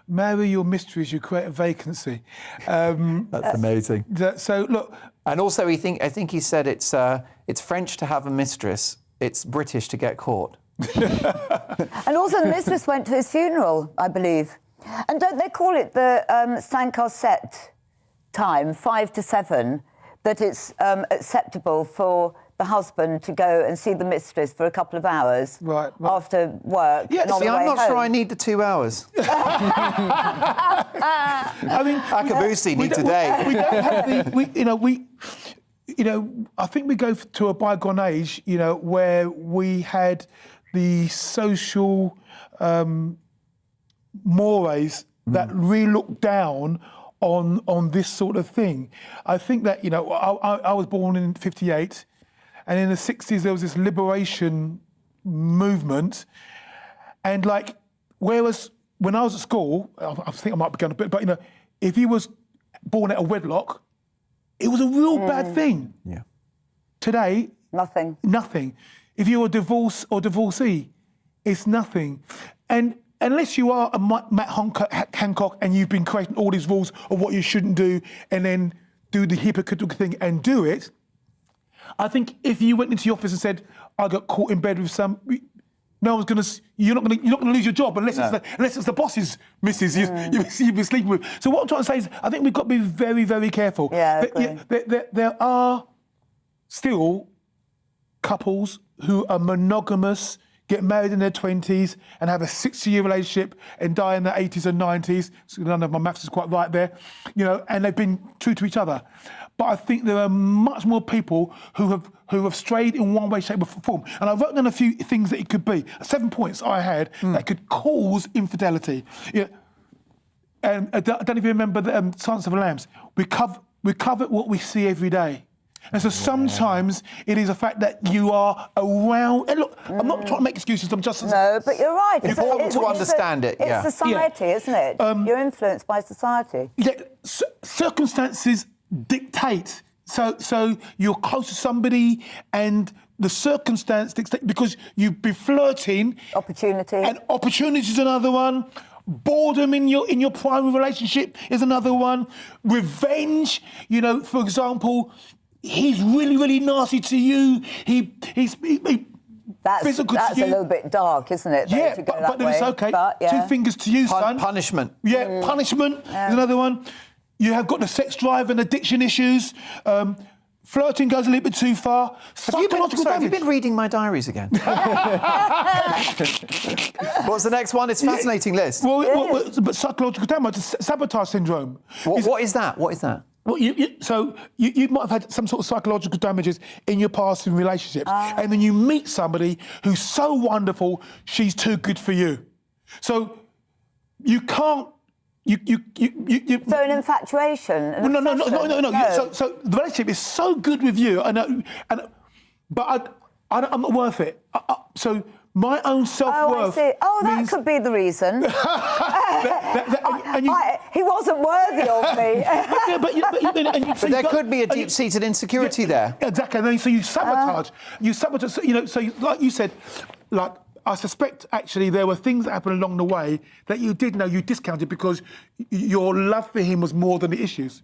marry your mistress, you create a vacancy. That's amazing. So look, and also I think he said it's French to have a mistress, it's British to get caught. And also the mistress went to his funeral, I believe. And don't they call it the 5 à 7 time, 5 to 7, that it's acceptable for the husband to go and see the mistress for a couple of hours after work. Yeah, see, I'm not sure I need the 2 hours. I mean, Akabusi need today. We don't have I think we go to a bygone age, where we had the social mores that really looked down on this sort of thing. I think that, I was born in 58, and in the 60s there was this liberation movement, and whereas when I was at school, I think I might be going a bit, but if you was born out of wedlock, it was a real bad thing. Yeah. Today, nothing. If you're a divorce or divorcee, it's nothing. And unless you are a Matt Hancock and you've been creating all these rules of what you shouldn't do and then do the hypocritical thing and do it, I think if you went into the office and said, I got caught in bed with some... No one's going to... You're not going to lose your job unless it's the boss's missus you've been sleeping with. So what I'm trying to say is I think we've got to be very, very careful. Yeah, there are still couples who are monogamous, get married in their 20s and have a 60-year relationship and die in their 80s and 90s. So none of my maths is quite right there. And they've been true to each other. But I think there are much more people who have strayed in one way, shape or form. And I wrote down a few things that it could be. 7 points I had that could cause infidelity. And I don't know if you remember the Silence of the Lambs. We covet what we see every day. And so sometimes it is a fact that you are around... And look, I'm not trying to make excuses, I'm just... No, but you're right. It's important to understand it, It's society, isn't it? You're influenced by society. Yeah, circumstances dictate. So you're close to somebody and the circumstance dictates because you've been flirting. Opportunity. And opportunity is another one. Boredom in your primary relationship is another one. Revenge, for example... He's really, really nasty to you. He's physical that's to you. A little bit dark, isn't it? Yeah, but then it's okay. But, 2 fingers to you, son. Punishment. Yeah, punishment is another one. You have got the sex drive and addiction issues. Flirting goes a little bit too far. Have you been reading my diaries again? What's the next one? It's a fascinating list. But psychological damage, sabotage syndrome. What is that? What is that? Well, you might have had some sort of psychological damages in your past in relationships, and then you meet somebody who's so wonderful, she's too good for you. So you can't So an infatuation? No. So the relationship is so good with you, but I'm not worth it. So my own self-worth. Oh, I see. Oh, that means... could be the reason. He wasn't worthy of me. But there could be a deep-seated insecurity there. Exactly. And then so you sabotage. So like you said, like. I suspect, actually, there were things that happened along the way that you did know you discounted because your love for him was more than the issues.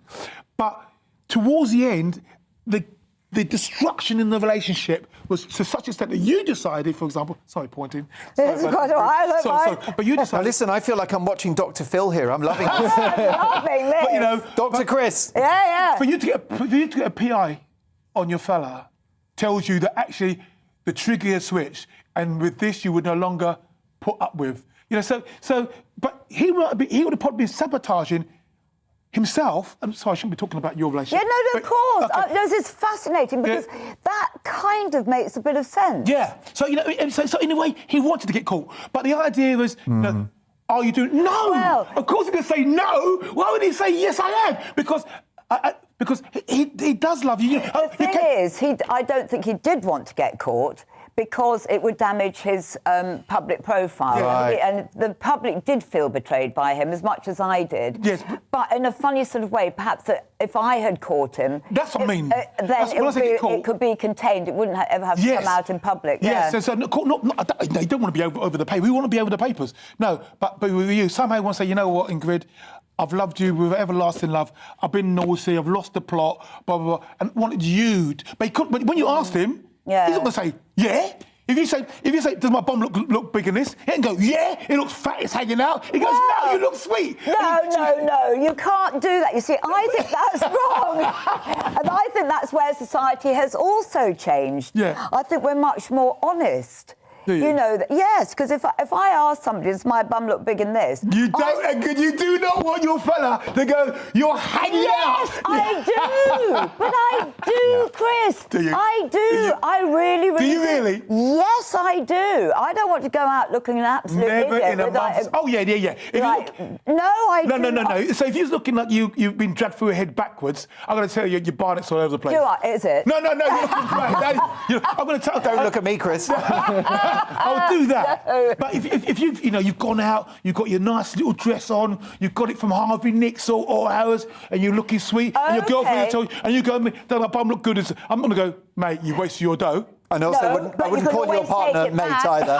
But towards the end, the destruction in the relationship was to such an extent that you decided, for example... Sorry, pointing. It's quite all right, sorry. But you decided... Now, listen, I feel like I'm watching Dr. Phil here. I'm loving this. Loving this. But, Dr. Chris. Yeah. For you to get a PI on your fella tells you that, actually, the trigger is switched. And with this, you would no longer put up with, but he would have probably been sabotaging himself. I'm sorry, I shouldn't be talking about your relationship. Yeah, no, of course. Okay. This is fascinating because that kind of makes a bit of sense. Yeah. So so in a way, he wanted to get caught, but the idea was, are you doing? No. Well, of course, he's going to say no. Why would he say yes? I am because he does love you. The thing is, I don't think he did want to get caught. Because it would damage his public profile. Right. And the public did feel betrayed by him as much as I did. Yes. But in a funny sort of way, perhaps that if I had caught him... That's what I mean. Then it could be contained. It wouldn't ever have to come out in public. Yes, so you don't want to be over the paper. We want to be over the papers. No, but with you, somehow you want to say, you know what, Ingrid, I've loved you with everlasting love. I've been naughty, I've lost the plot, blah, blah, blah, and wanted you to... But when you asked him... Yeah. He's not going to say, yeah. If you say, does my bum look big in this? He can go, yeah, it looks fat, it's hanging out. He goes, no, you look sweet. No, you can't do that. You see, I think that's wrong. And I think that's where society has also changed. Yeah. I think we're much more honest. You know that, yes, because if I ask somebody, does my bum look big in this? You do not want your fella to go, you're hanging out. Yes, I do. But I do, Chris. Do you? I do. I really, really do. You really? Yes, I do. I don't want to go out looking an absolute Never idiot. in a month. Oh, yeah. No. So if you're looking like you've been dragged through your head backwards, I'm going to tell you, your barnet's all over the place. Is it? No, you're looking great. I'm going to tell... Don't look at me, Chris. I'll do that. No. But if you've gone out, you've got your nice little dress on, you've got it from Harvey Nicks or Harrods, and you're looking sweet, and your girlfriend tells you, and you go, don't my bum look good? I'm going to go, mate, you wasted your dough. And also, I wouldn't call your partner mate either.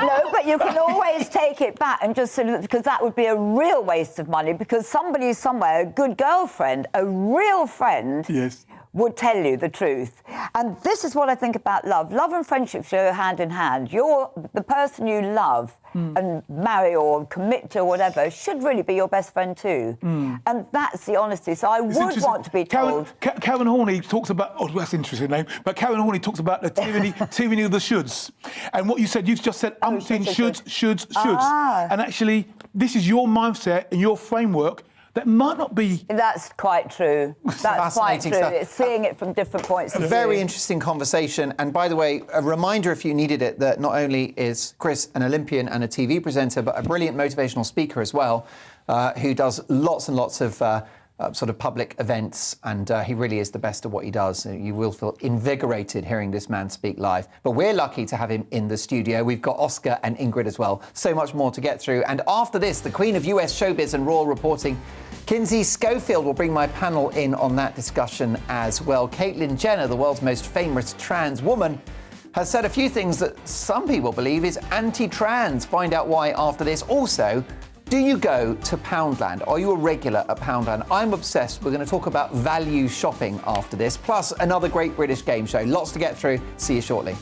No, but you can always take it back and just sort of, because that would be a real waste of money, because somebody somewhere, a good girlfriend, a real friend... Yes. would tell you the truth. And this is what I think about love. Love and friendship go hand in hand. The person you love and marry or commit to or whatever should really be your best friend too. And that's the honesty. So I would want to be told... Karen Horney talks about... Oh, that's an interesting name. But Karen Horney talks about the tyranny of the shoulds. And what you've just said, umpteen shoulds. And actually, this is your mindset and your framework that might not be... That's quite true. That's quite true. It's seeing it from different points of view. A very interesting conversation. And by the way, a reminder, if you needed it, that not only is Chris an Olympian and a TV presenter, but a brilliant motivational speaker as well, who does lots and lots of sort of public events, and he really is the best at what he does. You will feel invigorated hearing this man speak live. But we're lucky to have him in the studio. We've got Oscar and Ingrid as well. So much more to get through. And after this, the Queen of US Showbiz and Royal Reporting, Kinsey Schofield, will bring my panel in on that discussion as well. Caitlyn Jenner, the world's most famous trans woman, has said a few things that some people believe is anti-trans. Find out why after this. Also, do you go to Poundland? Are you a regular at Poundland? I'm obsessed. We're going to talk about value shopping after this, plus another great British game show. Lots to get through. See you shortly.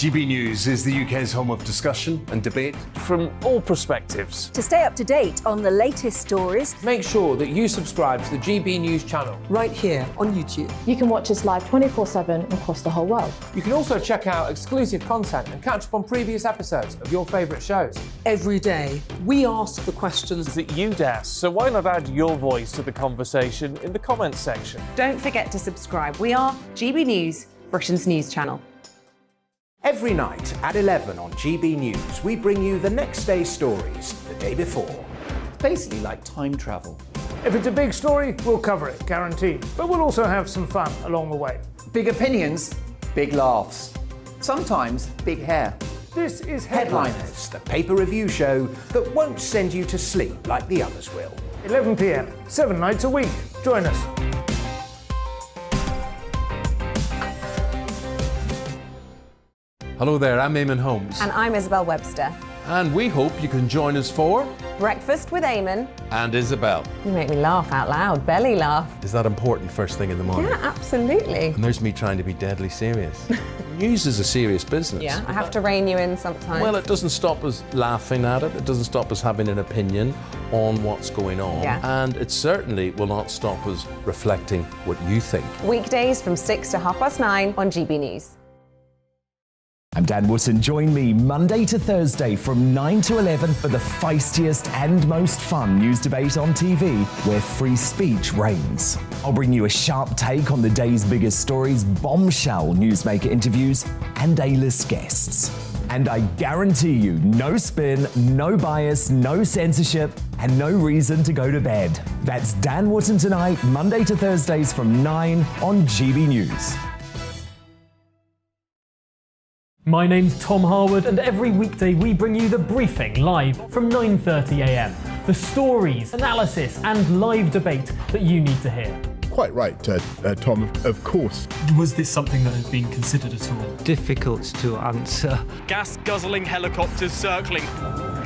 GB News is the UK's home of discussion and debate. From all perspectives. To stay up to date on the latest stories, Make sure that you subscribe to the GB News channel. Right here on YouTube. You can watch us live 24/7 across the whole world. You can also check out exclusive content and catch up on previous episodes of your favourite shows. Every day, we ask the questions that you'd ask, so why not add your voice to the conversation in the comments section? Don't forget to subscribe. We are GB News, Britain's news channel. Every night at 11 on GB News, we bring you the next day's stories the day before. It's basically like time travel. If it's a big story, we'll cover it, guaranteed. But we'll also have some fun along the way. Big opinions, big laughs. Sometimes big hair. This is Headliners, the paper review show that won't send you to sleep like the others will. 11 p.m, 7 nights a week. Join us. Hello there, I'm Eamon Holmes. And I'm Isabel Webster. And we hope you can join us for Breakfast with Eamon. And Isabel. You make me laugh out loud, belly laugh. Is that important first thing in the morning? Yeah, absolutely. And there's me trying to be deadly serious. News is a serious business. Yeah, I have to rein you in sometimes. Well, it doesn't stop us laughing at it. It doesn't stop us having an opinion on what's going on. Yeah. And it certainly will not stop us reflecting what you think. Weekdays from 6 to 9:30 on GB News. I'm Dan Wootton. Join me Monday to Thursday from 9 to 11 for the feistiest and most fun news debate on TV, where free speech reigns. I'll bring you a sharp take on the day's biggest stories, bombshell newsmaker interviews, and A-list guests. And I guarantee you, no spin, no bias, no censorship, and no reason to go to bed. That's Dan Wootton Tonight, Monday to Thursdays from 9 on GB News. My name's Tom Harwood, and every weekday we bring you The Briefing live from 9:30 a.m. The stories, analysis, and live debate that you need to hear. Quite right, Tom, of course. Was this something that has been considered at all? Difficult to answer. Gas-guzzling helicopters circling.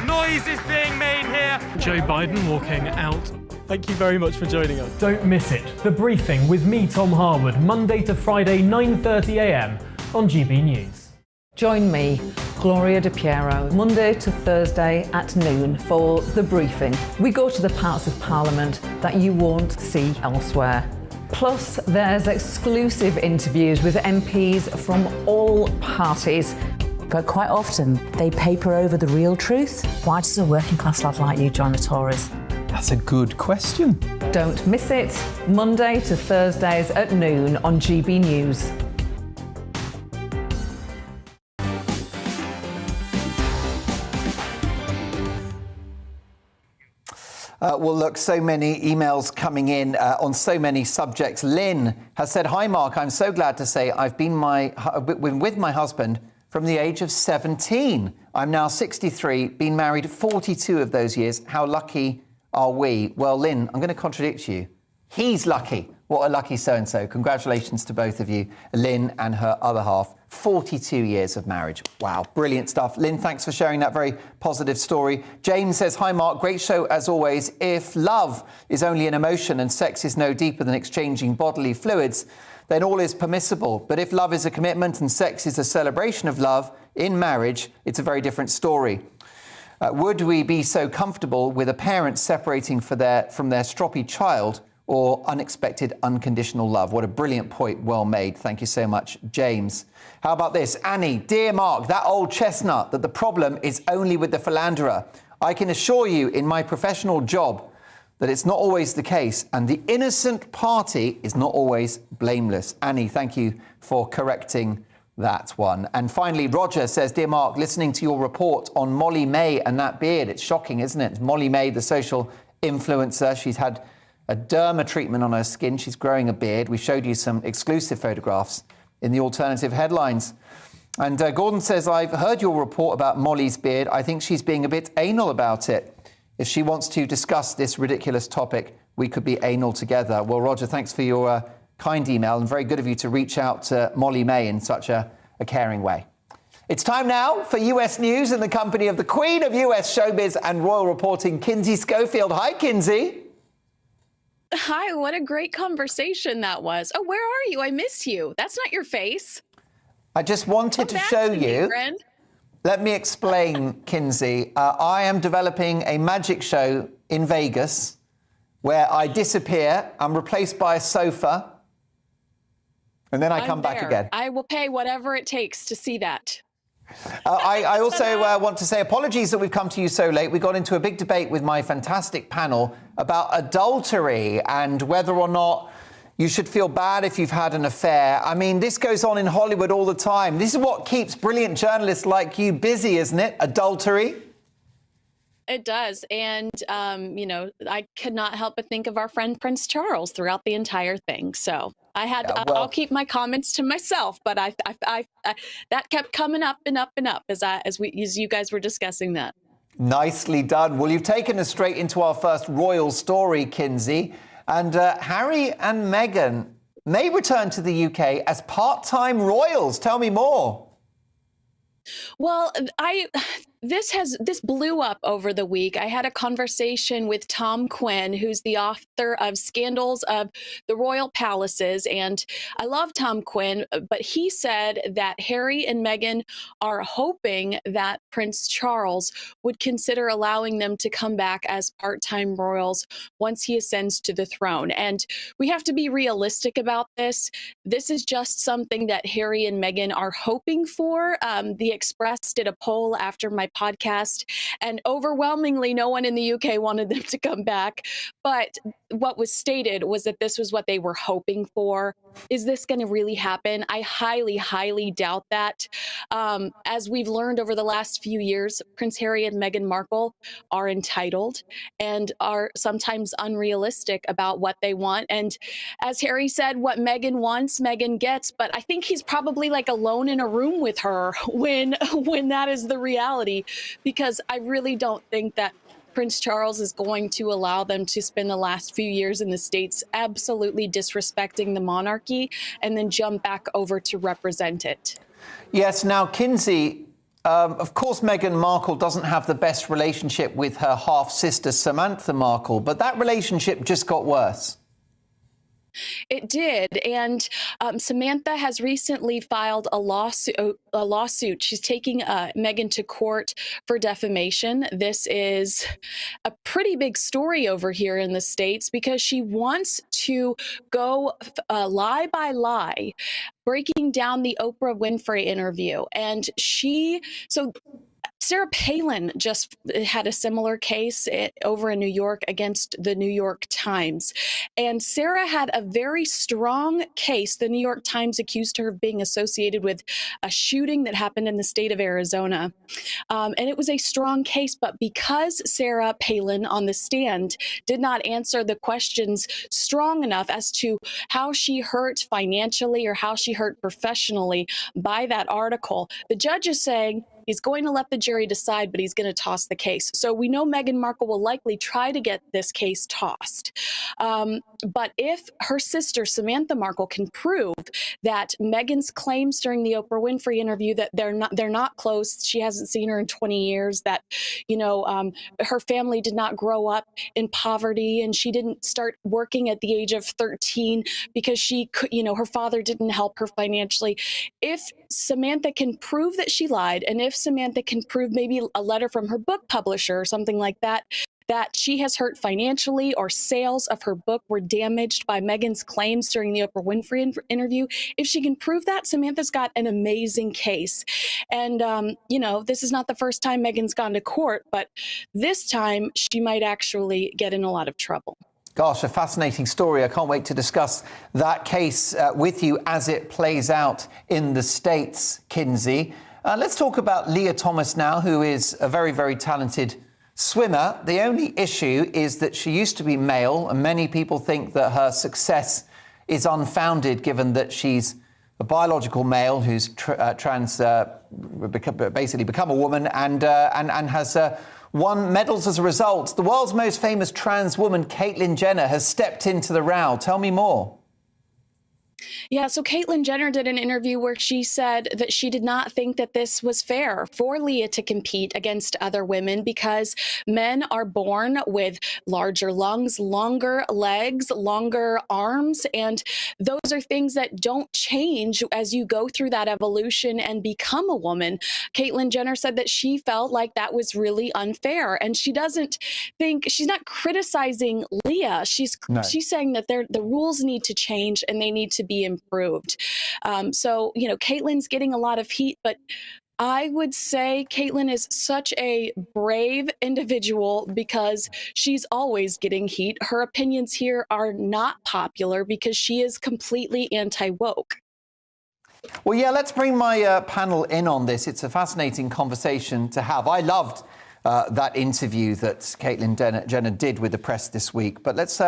Noise is being made here. Joe Biden walking out. Thank you very much for joining us. Don't miss it. The Briefing with me, Tom Harwood, Monday to Friday, 9:30 a.m. on GB News. Join me, Gloria De Piero, Monday to Thursday at noon for The Briefing. We go to the parts of Parliament that you won't see elsewhere. Plus, there's exclusive interviews with MPs from all parties. But quite often, they paper over the real truth. Why does a working class lad like you join the Tories? That's a good question. Don't miss it, Monday to Thursdays at noon on GB News. Well, look, so many emails coming in on so many subjects. Lynn has said, "Hi, Mark. I'm so glad to say I've been with my husband from the age of 17. I'm now 63, been married 42 of those years. How lucky are we?" Well, Lynn, I'm going to contradict you. He's lucky. What a lucky so-and-so. Congratulations to both of you, Lynn and her other half. 42 years of marriage. Wow, brilliant stuff. Lynn, thanks for sharing that very positive story. James says, "Hi, Mark. Great show as always. If love is only an emotion and sex is no deeper than exchanging bodily fluids, then all is permissible. But if love is a commitment and sex is a celebration of love in marriage, it's a very different story. Would we be so comfortable with a parent separating from their stroppy child or unexpected unconditional love?" What a brilliant point. Well made. Thank you so much, James. How about this? Annie, "Dear Mark, that old chestnut that the problem is only with the philanderer. I can assure you in my professional job that it's not always the case, and the innocent party is not always blameless." Annie, thank you for correcting that one. And finally, Roger says, "Dear Mark, listening to your report on Molly May and that beard, it's shocking, isn't it? Molly May, the social influencer, she's had a derma treatment on her skin. She's growing a beard. We showed you some exclusive photographs in the alternative headlines." And Gordon says, "I've heard your report about Molly's beard. I think she's being a bit anal about it. If she wants to discuss this ridiculous topic, we could be anal together." Well, Roger, thanks for your kind email, and very good of you to reach out to Molly May in such a caring way. It's time now for US News in the company of the Queen of US Showbiz and Royal Reporting, Kinsey Schofield. Hi, Kinsey. Hi, what a great conversation that was. Oh, where are you? I miss you. That's not your face. I just wanted to show you. Let me explain, Kinsey. I am developing a magic show in Vegas where I disappear, I'm replaced by a sofa, and then I come back again. I will pay whatever it takes to see that. I also want to say apologies that we've come to you so late. We got into a big debate with my fantastic panel about adultery and whether or not you should feel bad if you've had an affair. I mean, this goes on in Hollywood all the time. This is what keeps brilliant journalists like you busy, isn't it? Adultery. It does. And, you know, I could not help but think of our friend Prince Charles throughout the entire thing. So I had, I'll keep my comments to myself, but I that kept coming up and up and up as you guys were discussing that. Nicely done. Well, you've taken us straight into our first royal story, Kinsey. And Harry and Meghan may return to the UK as part-time royals. Tell me more. Well, this blew up over the week. I had a conversation with Tom Quinn, who's the author of Scandals of the Royal Palaces, and I love Tom Quinn, but he said that Harry and Meghan are hoping that Prince Charles would consider allowing them to come back as part-time royals once he ascends to the throne. And we have to be realistic about this. This is just something that Harry and Meghan are hoping for. The Express did a poll after my podcast, and overwhelmingly no one in the UK wanted them to come back. But what was stated was that this was what they were hoping for. Is this going to really happen? I highly, highly doubt that. As we've learned over the last few years, Prince Harry and Meghan Markle are entitled and are sometimes unrealistic about what they want. And as Harry said, what Meghan wants, Meghan gets. But I think he's probably like alone in a room with her when that is the reality, because I really don't think that Prince Charles is going to allow them to spend the last few years in the States absolutely disrespecting the monarchy and then jump back over to represent it. Yes, now, Kinsey, of course, Meghan Markle doesn't have the best relationship with her half-sister, Samantha Markle, but that relationship just got worse. It did, and Samantha has recently filed a lawsuit. She's taking Meghan to court for defamation. This is a pretty big story over here in the States because she wants to go lie by lie, breaking down the Oprah Winfrey interview. And Sarah Palin just had a similar case over in New York against the New York Times. And Sarah had a very strong case. The New York Times accused her of being associated with a shooting that happened in the state of Arizona. And it was a strong case, but because Sarah Palin on the stand did not answer the questions strong enough as to how she hurt financially or how she hurt professionally by that article, the judge is saying he's going to let the jury decide, but he's going to toss the case. So we know Meghan Markle will likely try to get this case tossed. But if her sister, Samantha Markle, can prove that Meghan's claims during the Oprah Winfrey interview that they're not close, she hasn't seen her in 20 years, that, her family did not grow up in poverty and she didn't start working at the age of 13 because she could, her father didn't help her financially. If Samantha can prove that she lied, and if Samantha can prove maybe a letter from her book publisher or something like that, that she has hurt financially or sales of her book were damaged by Meghan's claims during the Oprah Winfrey interview, if she can prove that, Samantha's got an amazing case. And, this is not the first time Meghan's gone to court, but this time she might actually get in a lot of trouble. Gosh, a fascinating story. I can't wait to discuss that case with you as it plays out in the States, Kinsey. Let's talk about Leah Thomas now, who is a very, very talented swimmer. The only issue is that she used to be male, and many people think that her success is unfounded, given that she's a biological male who's basically become a woman and has won medals as a result. The world's most famous trans woman, Caitlyn Jenner, has stepped into the row. Tell me more. Yeah, so Caitlyn Jenner did an interview where she said that she did not think that this was fair for Leah to compete against other women because men are born with larger lungs, longer legs, longer arms, and those are things that don't change as you go through that evolution and become a woman. Caitlyn Jenner said that she felt like that was really unfair, and she doesn't think, she's not criticizing Leah. She's saying that the rules need to change and they need to be improved. So, you know, Caitlyn's getting a lot of heat, but I would say Caitlyn is such a brave individual because she's always getting heat. Her opinions here are not popular because she is completely anti-woke. Well, yeah, let's bring my panel in on this. It's a fascinating conversation to have. I loved that interview that Caitlyn Jenner did with the press this week. But let's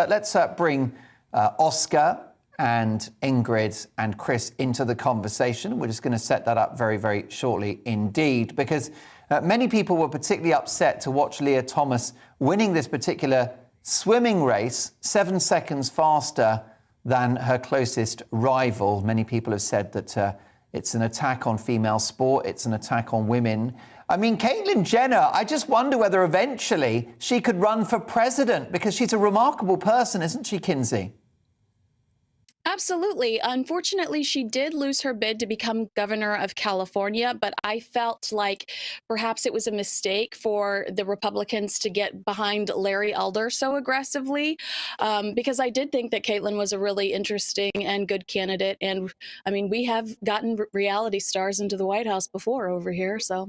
bring Oscar and Ingrid and Chris into the conversation. We're just going to set that up very, very shortly indeed, because many people were particularly upset to watch Leah Thomas winning this particular swimming race 7 seconds faster than her closest rival. Many people have said that it's an attack on female sport, it's an attack on women. I mean, Caitlyn Jenner, I just wonder whether eventually she could run for president, because she's a remarkable person, isn't she, Kinsey? Absolutely. Unfortunately, she did lose her bid to become governor of California, but I felt like perhaps it was a mistake for the Republicans to get behind Larry Elder so aggressively, because I did think that Caitlyn was a really interesting and good candidate. And I mean, we have gotten reality stars into the White House before over here, so.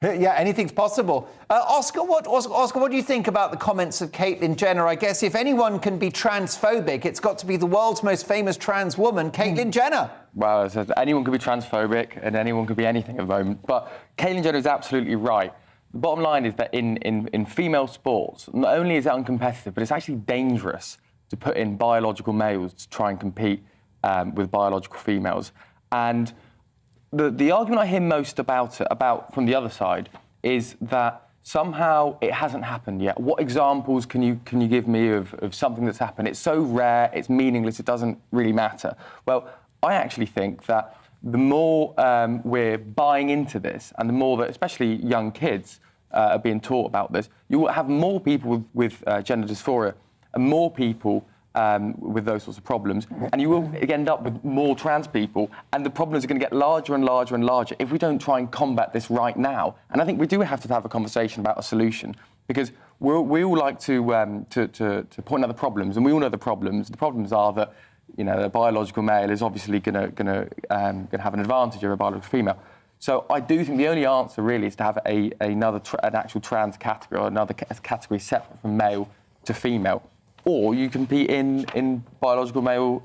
Yeah, anything's possible. Oscar, what do you think about the comments of Caitlyn Jenner? I guess if anyone can be transphobic, it's got to be the world's most famous trans woman, Caitlyn Jenner. Well, anyone could be transphobic and anyone could be anything at the moment. But Caitlyn Jenner is absolutely right. The bottom line is that in female sports, not only is it uncompetitive, but it's actually dangerous to put in biological males to try and compete with biological females. And the argument I hear most about from the other side is that somehow it hasn't happened yet. What examples can you give me of something that's happened? It's so rare, it's meaningless, it doesn't really matter. Well, I actually think that the more we're buying into this, and the more that especially young kids are being taught about this, you will have more people with gender dysphoria and more people with those sorts of problems, and you will end up with more trans people, and the problems are going to get larger and larger and larger if we don't try and combat this right now. And I think we do have to have a conversation about a solution, because we all like to point out the problems, and we all know the problems. The problems are that, you know, a biological male is obviously going to have an advantage over a biological female. So I do think the only answer really is to have an actual trans category, or another category separate from male to female. Or you compete in biological male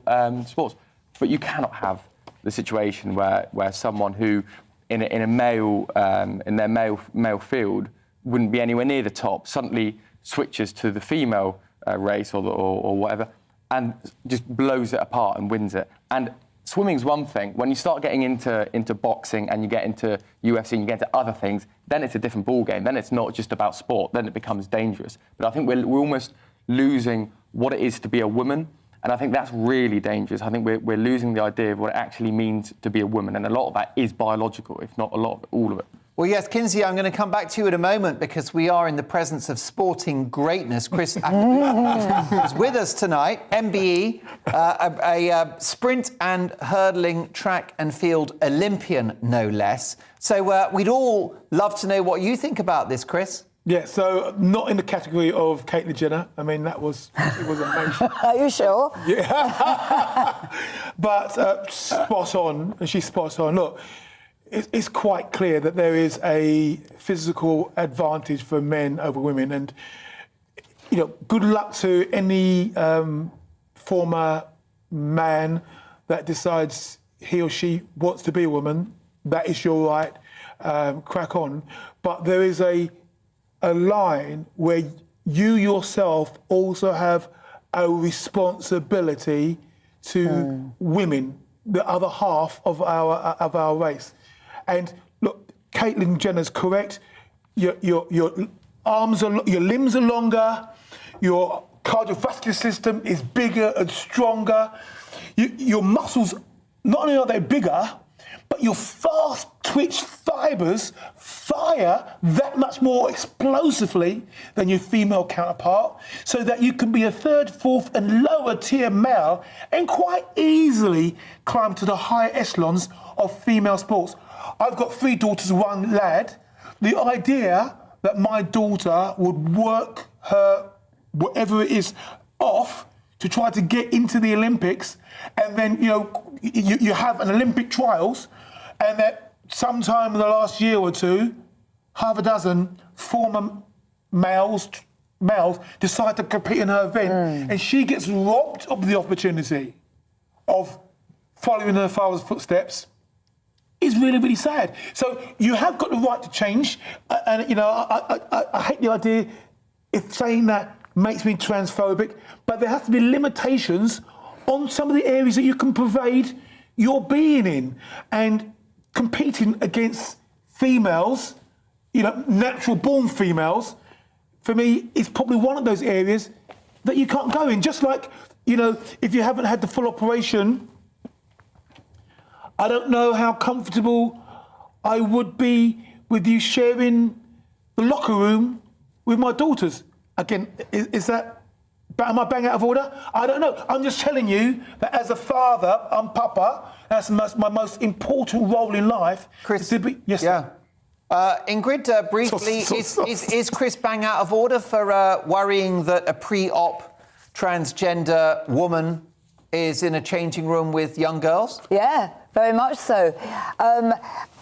sports. But you cannot have the situation where someone who, in their male field, wouldn't be anywhere near the top, suddenly switches to the female race or whatever, and just blows it apart and wins it. And swimming's one thing. When you start getting into boxing and you get into UFC and you get into other things, then it's a different ballgame. Then it's not just about sport. Then it becomes dangerous. But I think we're almost losing what it is to be a woman, and I think that's really dangerous. I think we're losing the idea of what it actually means to be a woman, and a lot of that is biological, if not a lot of it, all of it. Well, yes, Kinsey, I'm going to come back to you in a moment, because we are in the presence of sporting greatness. Chris is with us tonight, MBE, a sprint and hurdling track and field Olympian, no less. So we'd all love to know what you think about this, Chris. Yeah, so not in the category of Caitlyn Jenner. I mean, it was amazing. Are you sure? Yeah. But spot on, and she's spot on. Look, it's quite clear that there is a physical advantage for men over women, and, you know, good luck to any former man that decides he or she wants to be a woman. That is your right. Crack on. But there is a line where you yourself also have a responsibility to women, the other half of our race. And look, Caitlyn Jenner's correct. Your arms are, your limbs are longer. Your cardiovascular system is bigger and stronger. Your muscles not only are they bigger, but your fast twitch fibres fire that much more explosively than your female counterpart, so that you can be a third, fourth and lower tier male and quite easily climb to the higher echelons of female sports. I've got 3 daughters, 1 lad. The idea that my daughter would work her, whatever it is, off to try to get into the Olympics, and then, you have an Olympic trials, and that sometime in the last year or two, half a dozen former males decide to compete in her event, and she gets robbed of the opportunity of following her father's footsteps. It's really, really sad. So you have got the right to change, and I hate the idea if saying that makes me transphobic, but there have to be limitations on some of the areas that you can pervade your being in, and competing against females, natural born females, for me, is probably one of those areas that you can't go in. Just like, if you haven't had the full operation, I don't know how comfortable I would be with you sharing the locker room with my daughters. Again, am I bang out of order? I don't know. I'm just telling you that as a father, I'm Papa. That's my most important role in life. Chris, yes, yeah. Ingrid, briefly, is Chris bang out of order for worrying that a pre-op transgender woman is in a changing room with young girls? Yeah, very much so.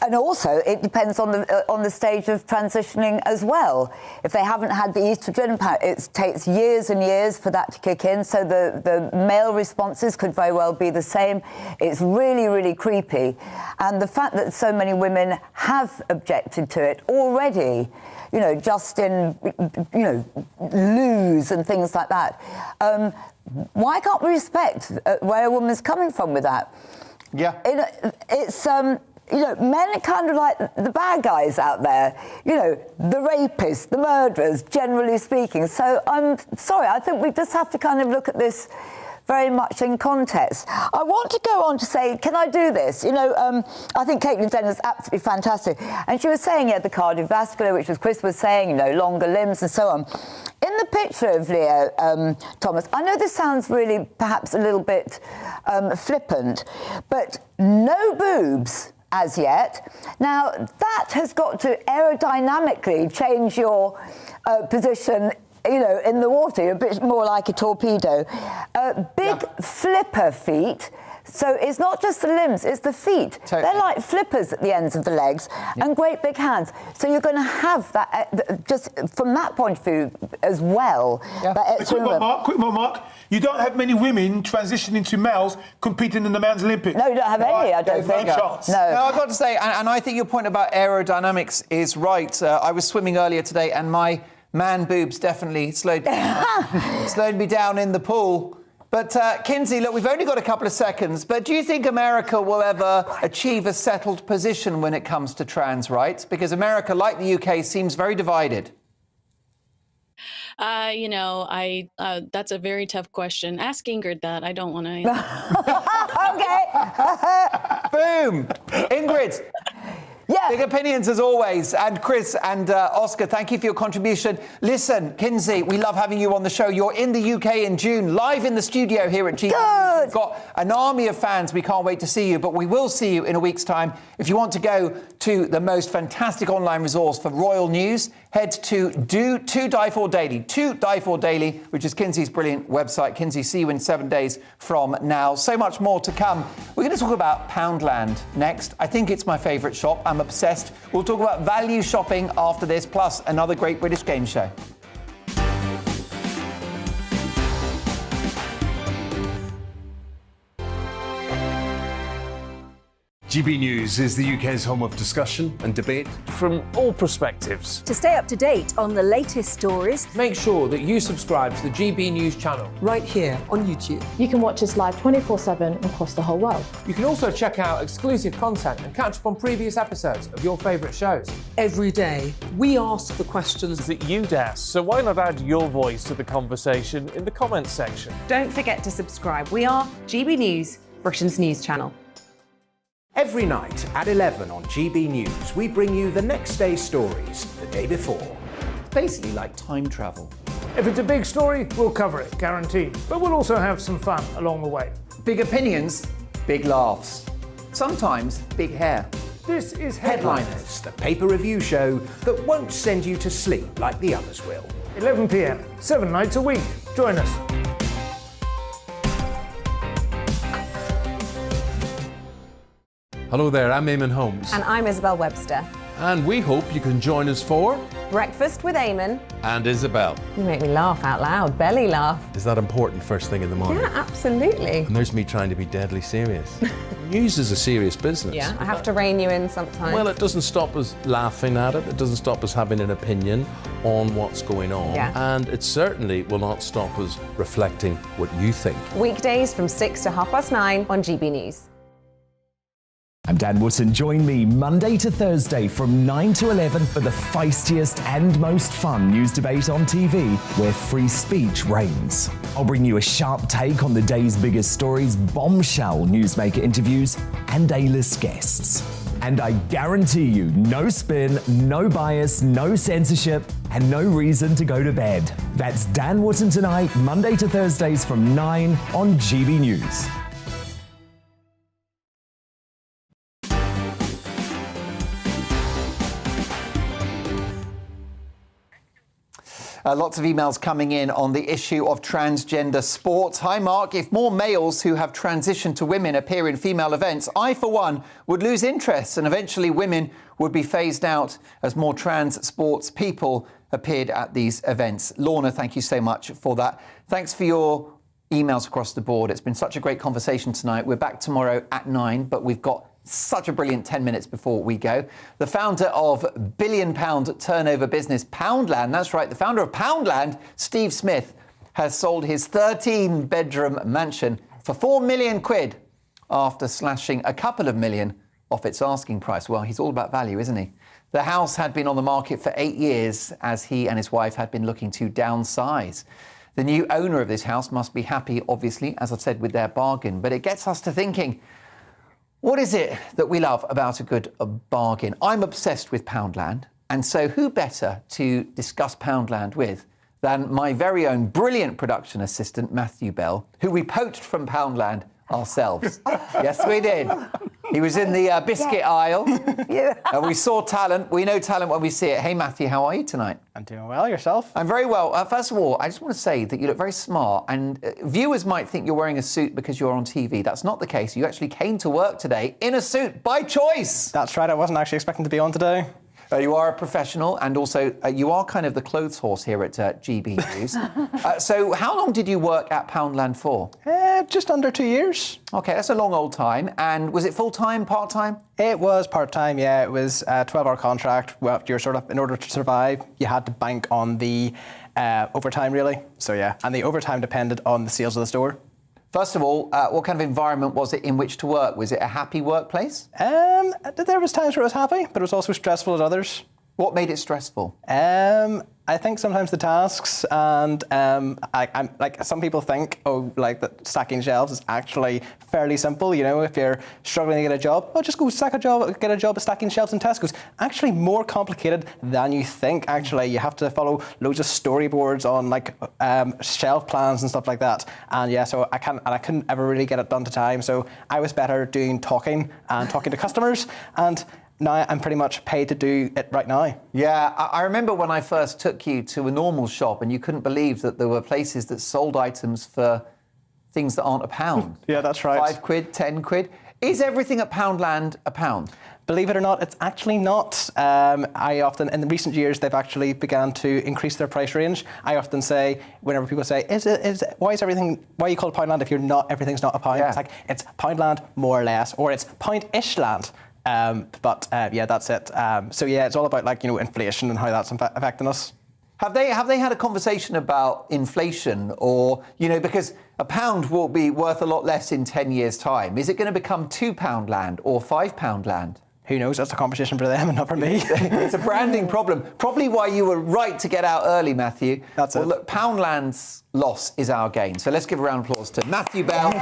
And also, it depends on the stage of transitioning as well. If they haven't had the estrogen, it takes years and years for that to kick in, so the male responses could very well be the same. It's really, really creepy. And the fact that so many women have objected to it already, just in, loos and things like that, why can't we respect where a woman's coming from with that? Yeah. It's, men are kind of like the bad guys out there, the rapists, the murderers, generally speaking. So I'm sorry, I think we just have to kind of look at this very much in context. I want to go on to say, can I do this? I think Caitlin Jenner's absolutely fantastic. And she was saying, the cardiovascular, which was Chris was saying, longer limbs and so on. In the picture of Leo, Thomas, I know this sounds really perhaps a little bit flippant, but no boobs as yet. Now, that has got to aerodynamically change your position in the water. You're a bit more like a torpedo. Big flipper feet. So it's not just the limbs, it's the feet. Totally. They're like flippers at the ends of the legs, and great big hands. So you're going to have that, just from that point of view as well. Yeah. Quick one, Mark. You don't have many women transitioning to males competing in the men's Olympics. No, you don't have any, I don't think. No. No, I've got to say, and I think your point about aerodynamics is right. I was swimming earlier today, and my man boobs definitely slowed me down in the pool. But Kinsey, look, we've only got a couple of seconds, but do you think America will ever achieve a settled position when it comes to trans rights? Because America, like the UK, seems very divided. That's a very tough question. Ask Ingrid that. I don't want to. Okay. Boom. Ingrid. Yeah. Big opinions as always. And Chris and Oscar, thank you for your contribution. Listen, Kinsey, we love having you on the show. You're in the UK in June, live in the studio here at GBNews. We've got an army of fans. We can't wait to see you, but we will see you in a week's time. If you want to go to the most fantastic online resource for royal news, head to To Die For Daily. To Die For Daily, which is Kinsey's brilliant website. Kinsey, see you in 7 days from now. So much more to come. We're going to talk about Poundland next. I think it's my favourite shop. I'm obsessed. We'll talk about value shopping after this, plus another great British game show. GB News is the UK's home of discussion and debate from all perspectives. To stay up to date on the latest stories, make sure that you subscribe to the GB News channel right here on YouTube. You can watch us live 24/7 across the whole world. You can also check out exclusive content and catch up on previous episodes of your favourite shows. Every day, we ask the questions that you'd ask, so why not add your voice to the conversation in the comments section? Don't forget to subscribe. We are GB News, Britain's news channel. Every night at 11 on GB News, we bring you the next day's stories the day before. It's basically like time travel. If it's a big story, we'll cover it, guaranteed. But we'll also have some fun along the way. Big opinions, big laughs. Sometimes big hair. This is Headliners, the paper review show that won't send you to sleep like the others will. 11 p.m, 7 nights a week. Join us. Hello there, I'm Eamon Holmes. And I'm Isabel Webster. And we hope you can join us for Breakfast with Eamon and Isabel. You make me laugh out loud, belly laugh. Is that important first thing in the morning? Yeah, absolutely. And there's me trying to be deadly serious. News is a serious business. Yeah, I have to rein you in sometimes. Well, it doesn't stop us laughing at it. It doesn't stop us having an opinion on what's going on. Yeah. And it certainly will not stop us reflecting what you think. Weekdays from 6 to 9:30 on GB News. I'm Dan Wootton. Join me Monday to Thursday from 9 to 11 for the feistiest and most fun news debate on TV, where free speech reigns. I'll bring you a sharp take on the day's biggest stories, bombshell newsmaker interviews, and A-list guests. And I guarantee you, no spin, no bias, no censorship, and no reason to go to bed. That's Dan Wootton Tonight, Monday to Thursdays from 9 on GB News. Lots of emails coming in on the issue of transgender sports. Hi, Mark. If more males who have transitioned to women appear in female events, I, for one, would lose interest and eventually women would be phased out as more trans sports people appeared at these events. Lorna, thank you so much for that. Thanks for your emails across the board. It's been such a great conversation tonight. We're back tomorrow at 9, but we've got such a brilliant 10 minutes before we go. The founder of billion-pound turnover business Poundland, that's right, the founder of Poundland, Steve Smith, has sold his 13-bedroom mansion for 4 million quid after slashing a couple of million off its asking price. Well, he's all about value, isn't he? The house had been on the market for 8 years as he and his wife had been looking to downsize. The new owner of this house must be happy, obviously, as I've said, with their bargain. But it gets us to thinking, what is it that we love about a good bargain? I'm obsessed with Poundland, and so who better to discuss Poundland with than my very own brilliant production assistant, Matthew Bell, who we poached from Poundland ourselves. Yes, we did. He was in the biscuit aisle. And we saw talent. We know talent when we see it. Hey, Matthew, how are you tonight? I'm doing well. Yourself? I'm very well. First of all, I just want to say that you look very smart, and viewers might think you're wearing a suit because you're on TV. That's not the case. You actually came to work today in a suit by choice. That's right. I wasn't actually expecting to be on today. You are a professional, and also you are kind of the clothes horse here at GB News. So how long did you work at Poundland for? Just under 2 years. OK, that's a long old time. And was it full-time, part-time? It was part-time, yeah. It was a 12-hour contract. Well, you're sort of, in order to survive, you had to bank on the overtime, really. So, yeah. And the overtime depended on the sales of the store. First of all, what kind of environment was it in which to work? Was it a happy workplace? There was times where it was happy, but it was also stressful at others. What made it stressful? I think sometimes the tasks, and I'm like, some people think, that stacking shelves is actually fairly simple. You know, if you're struggling to get a job, just go get a job at stacking shelves in Tesco's. Actually, more complicated than you think. Actually, you have to follow loads of storyboards on shelf plans and stuff like that. And yeah, so I couldn't ever really get it done to time. So I was better doing talking to customers and. Now I'm pretty much paid to do it right now. Yeah, I remember when I first took you to a normal shop and you couldn't believe that there were places that sold items for things that aren't a pound. Yeah, that's right. 5 quid, 10 quid. Is everything at Poundland a pound? Believe it or not, it's actually not. I often, in the recent years, they've actually begun to increase their price range. I often say, whenever people say, why you call it Poundland if everything's not a pound? Yeah. It's like, it's Poundland more or less, or it's Pound-ish land. Yeah, that's it. So yeah, it's all about inflation and how that's affecting us. Have they had a conversation about inflation, or because a pound will be worth a lot less in 10 years' time? Is it going to become £2 land or £5 land? Who knows? That's a competition for them and not for me. It's a branding problem. Probably why you were right to get out early, Matthew. That's it. Well, look, Poundland's loss is our gain. So let's give a round of applause to Matthew Bell.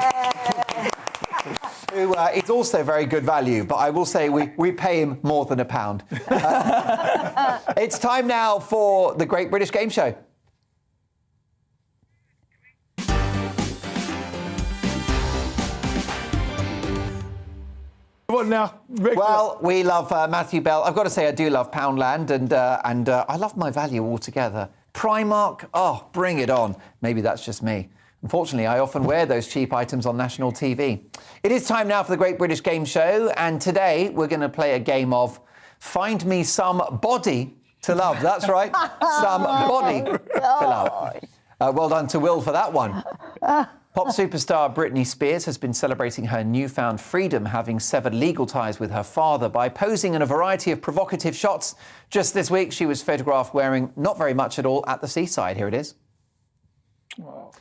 Who it's also very good value, but I will say we pay him more than £1. It's time now for the Great British Game Show. What now? Well, we love Matthew Bell. I've got to say, I do love Poundland, and I love my value altogether. Primark, oh, bring it on. Maybe that's just me. Unfortunately, I often wear those cheap items on national TV. It is time now for the Great British Game Show, and today we're going to play a game of Find Me Some Body to Love. That's right, some body to love. Well done to Will for that one. Pop superstar Britney Spears has been celebrating her newfound freedom, having severed legal ties with her father by posing in a variety of provocative shots. Just this week, she was photographed wearing not very much at all at the seaside. Here it is. Wow.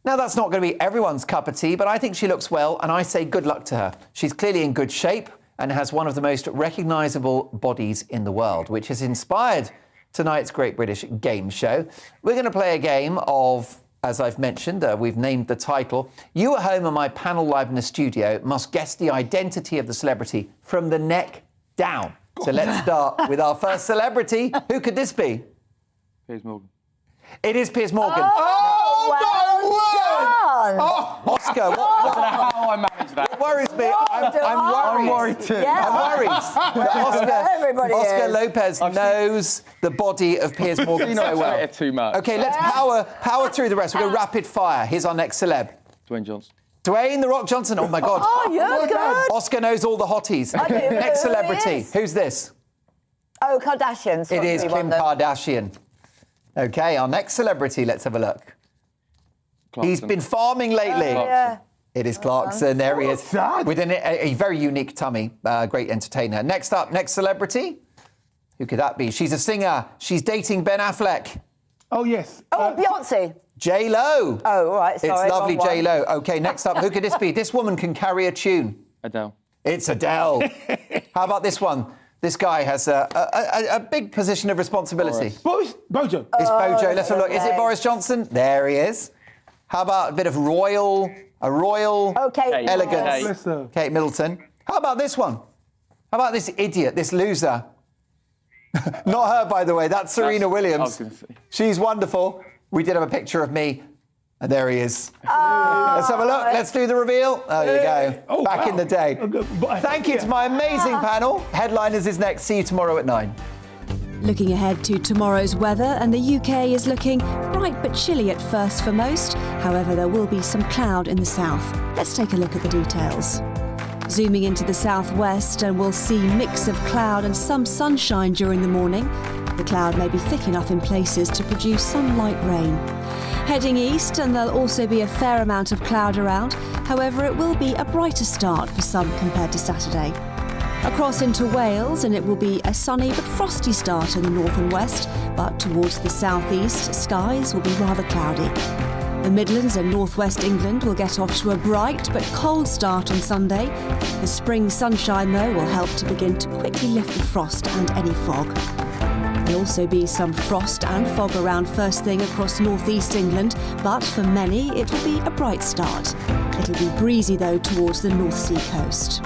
Now, that's not going to be everyone's cup of tea, but I think she looks well, and I say good luck to her. She's clearly in good shape and has one of the most recognisable bodies in the world, which has inspired tonight's Great British Game Show. We're going to play a game of... As I've mentioned, we've named the title. You at home and my panel live in the studio must guess the identity of the celebrity from the neck down. So let's start with our first celebrity. Who could this be? Piers Morgan. It is Piers Morgan. Oh, my word! Oh, Oscar, I don't know how I managed that. What worries me? I'm worried. I'm worried too. Yeah. I'm worried. that Oscar is. Lopez knows the body of Piers Morgan so well. Too much. Okay, let's power through the rest. We're going to rapid fire. Here's our next celeb. Dwayne Johnson. Dwayne The Rock Johnson. Oh, my God. Oh, you're good. Oscar knows all the hotties. Next celebrity. Who's this? Oh, Kardashians. It is Kim Kardashian. OK, our next celebrity. Let's have a look. Clarkson. He's been farming lately. Yeah. It is Clarkson. There he is. With a very unique tummy. Great entertainer. Next up, next celebrity. Who could that be? She's a singer. She's dating Ben Affleck. Oh, yes. Oh, Beyonce. J-Lo. Oh, right, sorry. It's lovely J-Lo. OK, next up, who could this be? This woman can carry a tune. Adele. It's Adele. How about this one? This guy has a big position of responsibility. Bojo. It's Bojo. Let's have a look. okay. Is it Boris Johnson? There he is. How about a bit of royal elegance? Kate Middleton. How about this one? How about this idiot, this loser? Not her, by the way. That's Serena Williams. She's wonderful. We did have a picture of me. And there he is. Let's have a look. Let's do the reveal. There you go. Oh, Back in the day. Thank you to my amazing panel. Headliners is next. See you tomorrow at 9. Looking ahead to tomorrow's weather, and the UK is looking bright but chilly at first for most. However, there will be some cloud in the south. Let's take a look at the details. Zooming into the southwest, and we'll see mix of cloud and some sunshine during the morning. The cloud may be thick enough in places to produce some light rain. Heading east, and there'll also be a fair amount of cloud around. However, it will be a brighter start for some compared to Saturday. Across into Wales, and it will be a sunny but frosty start in the north and west, but towards the southeast, skies will be rather cloudy. The Midlands and northwest England will get off to a bright but cold start on Sunday. The spring sunshine, though, will help to begin to quickly lift the frost and any fog. There'll also be some frost and fog around first thing across northeast England, but for many it will be a bright start. It'll be breezy, though, towards the North Sea coast.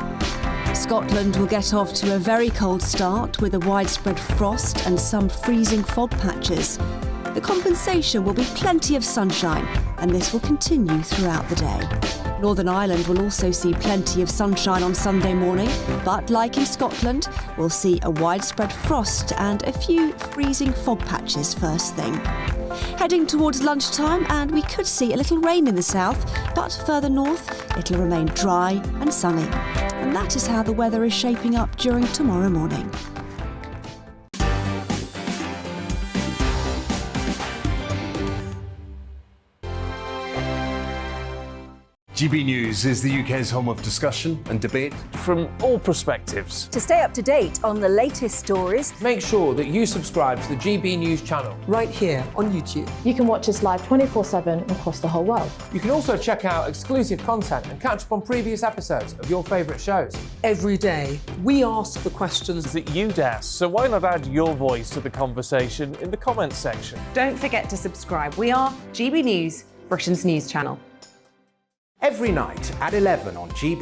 Scotland will get off to a very cold start with a widespread frost and some freezing fog patches. The compensation will be plenty of sunshine, and this will continue throughout the day. Northern Ireland will also see plenty of sunshine on Sunday morning, but like in Scotland, we'll see a widespread frost and a few freezing fog patches first thing. Heading towards lunchtime, and we could see a little rain in the south, but further north, it'll remain dry and sunny. And that is how the weather is shaping up during tomorrow morning. GB News is the UK's home of discussion and debate from all perspectives. To stay up to date on the latest stories, make sure that you subscribe to the GB News channel right here on YouTube. You can watch us live 24/7 across the whole world. You can also check out exclusive content and catch up on previous episodes of your favourite shows. Every day, we ask the questions that you'd ask, so why not add your voice to the conversation in the comments section? Don't forget to subscribe. We are GB News, Britain's news channel. Every night at 11 on GB.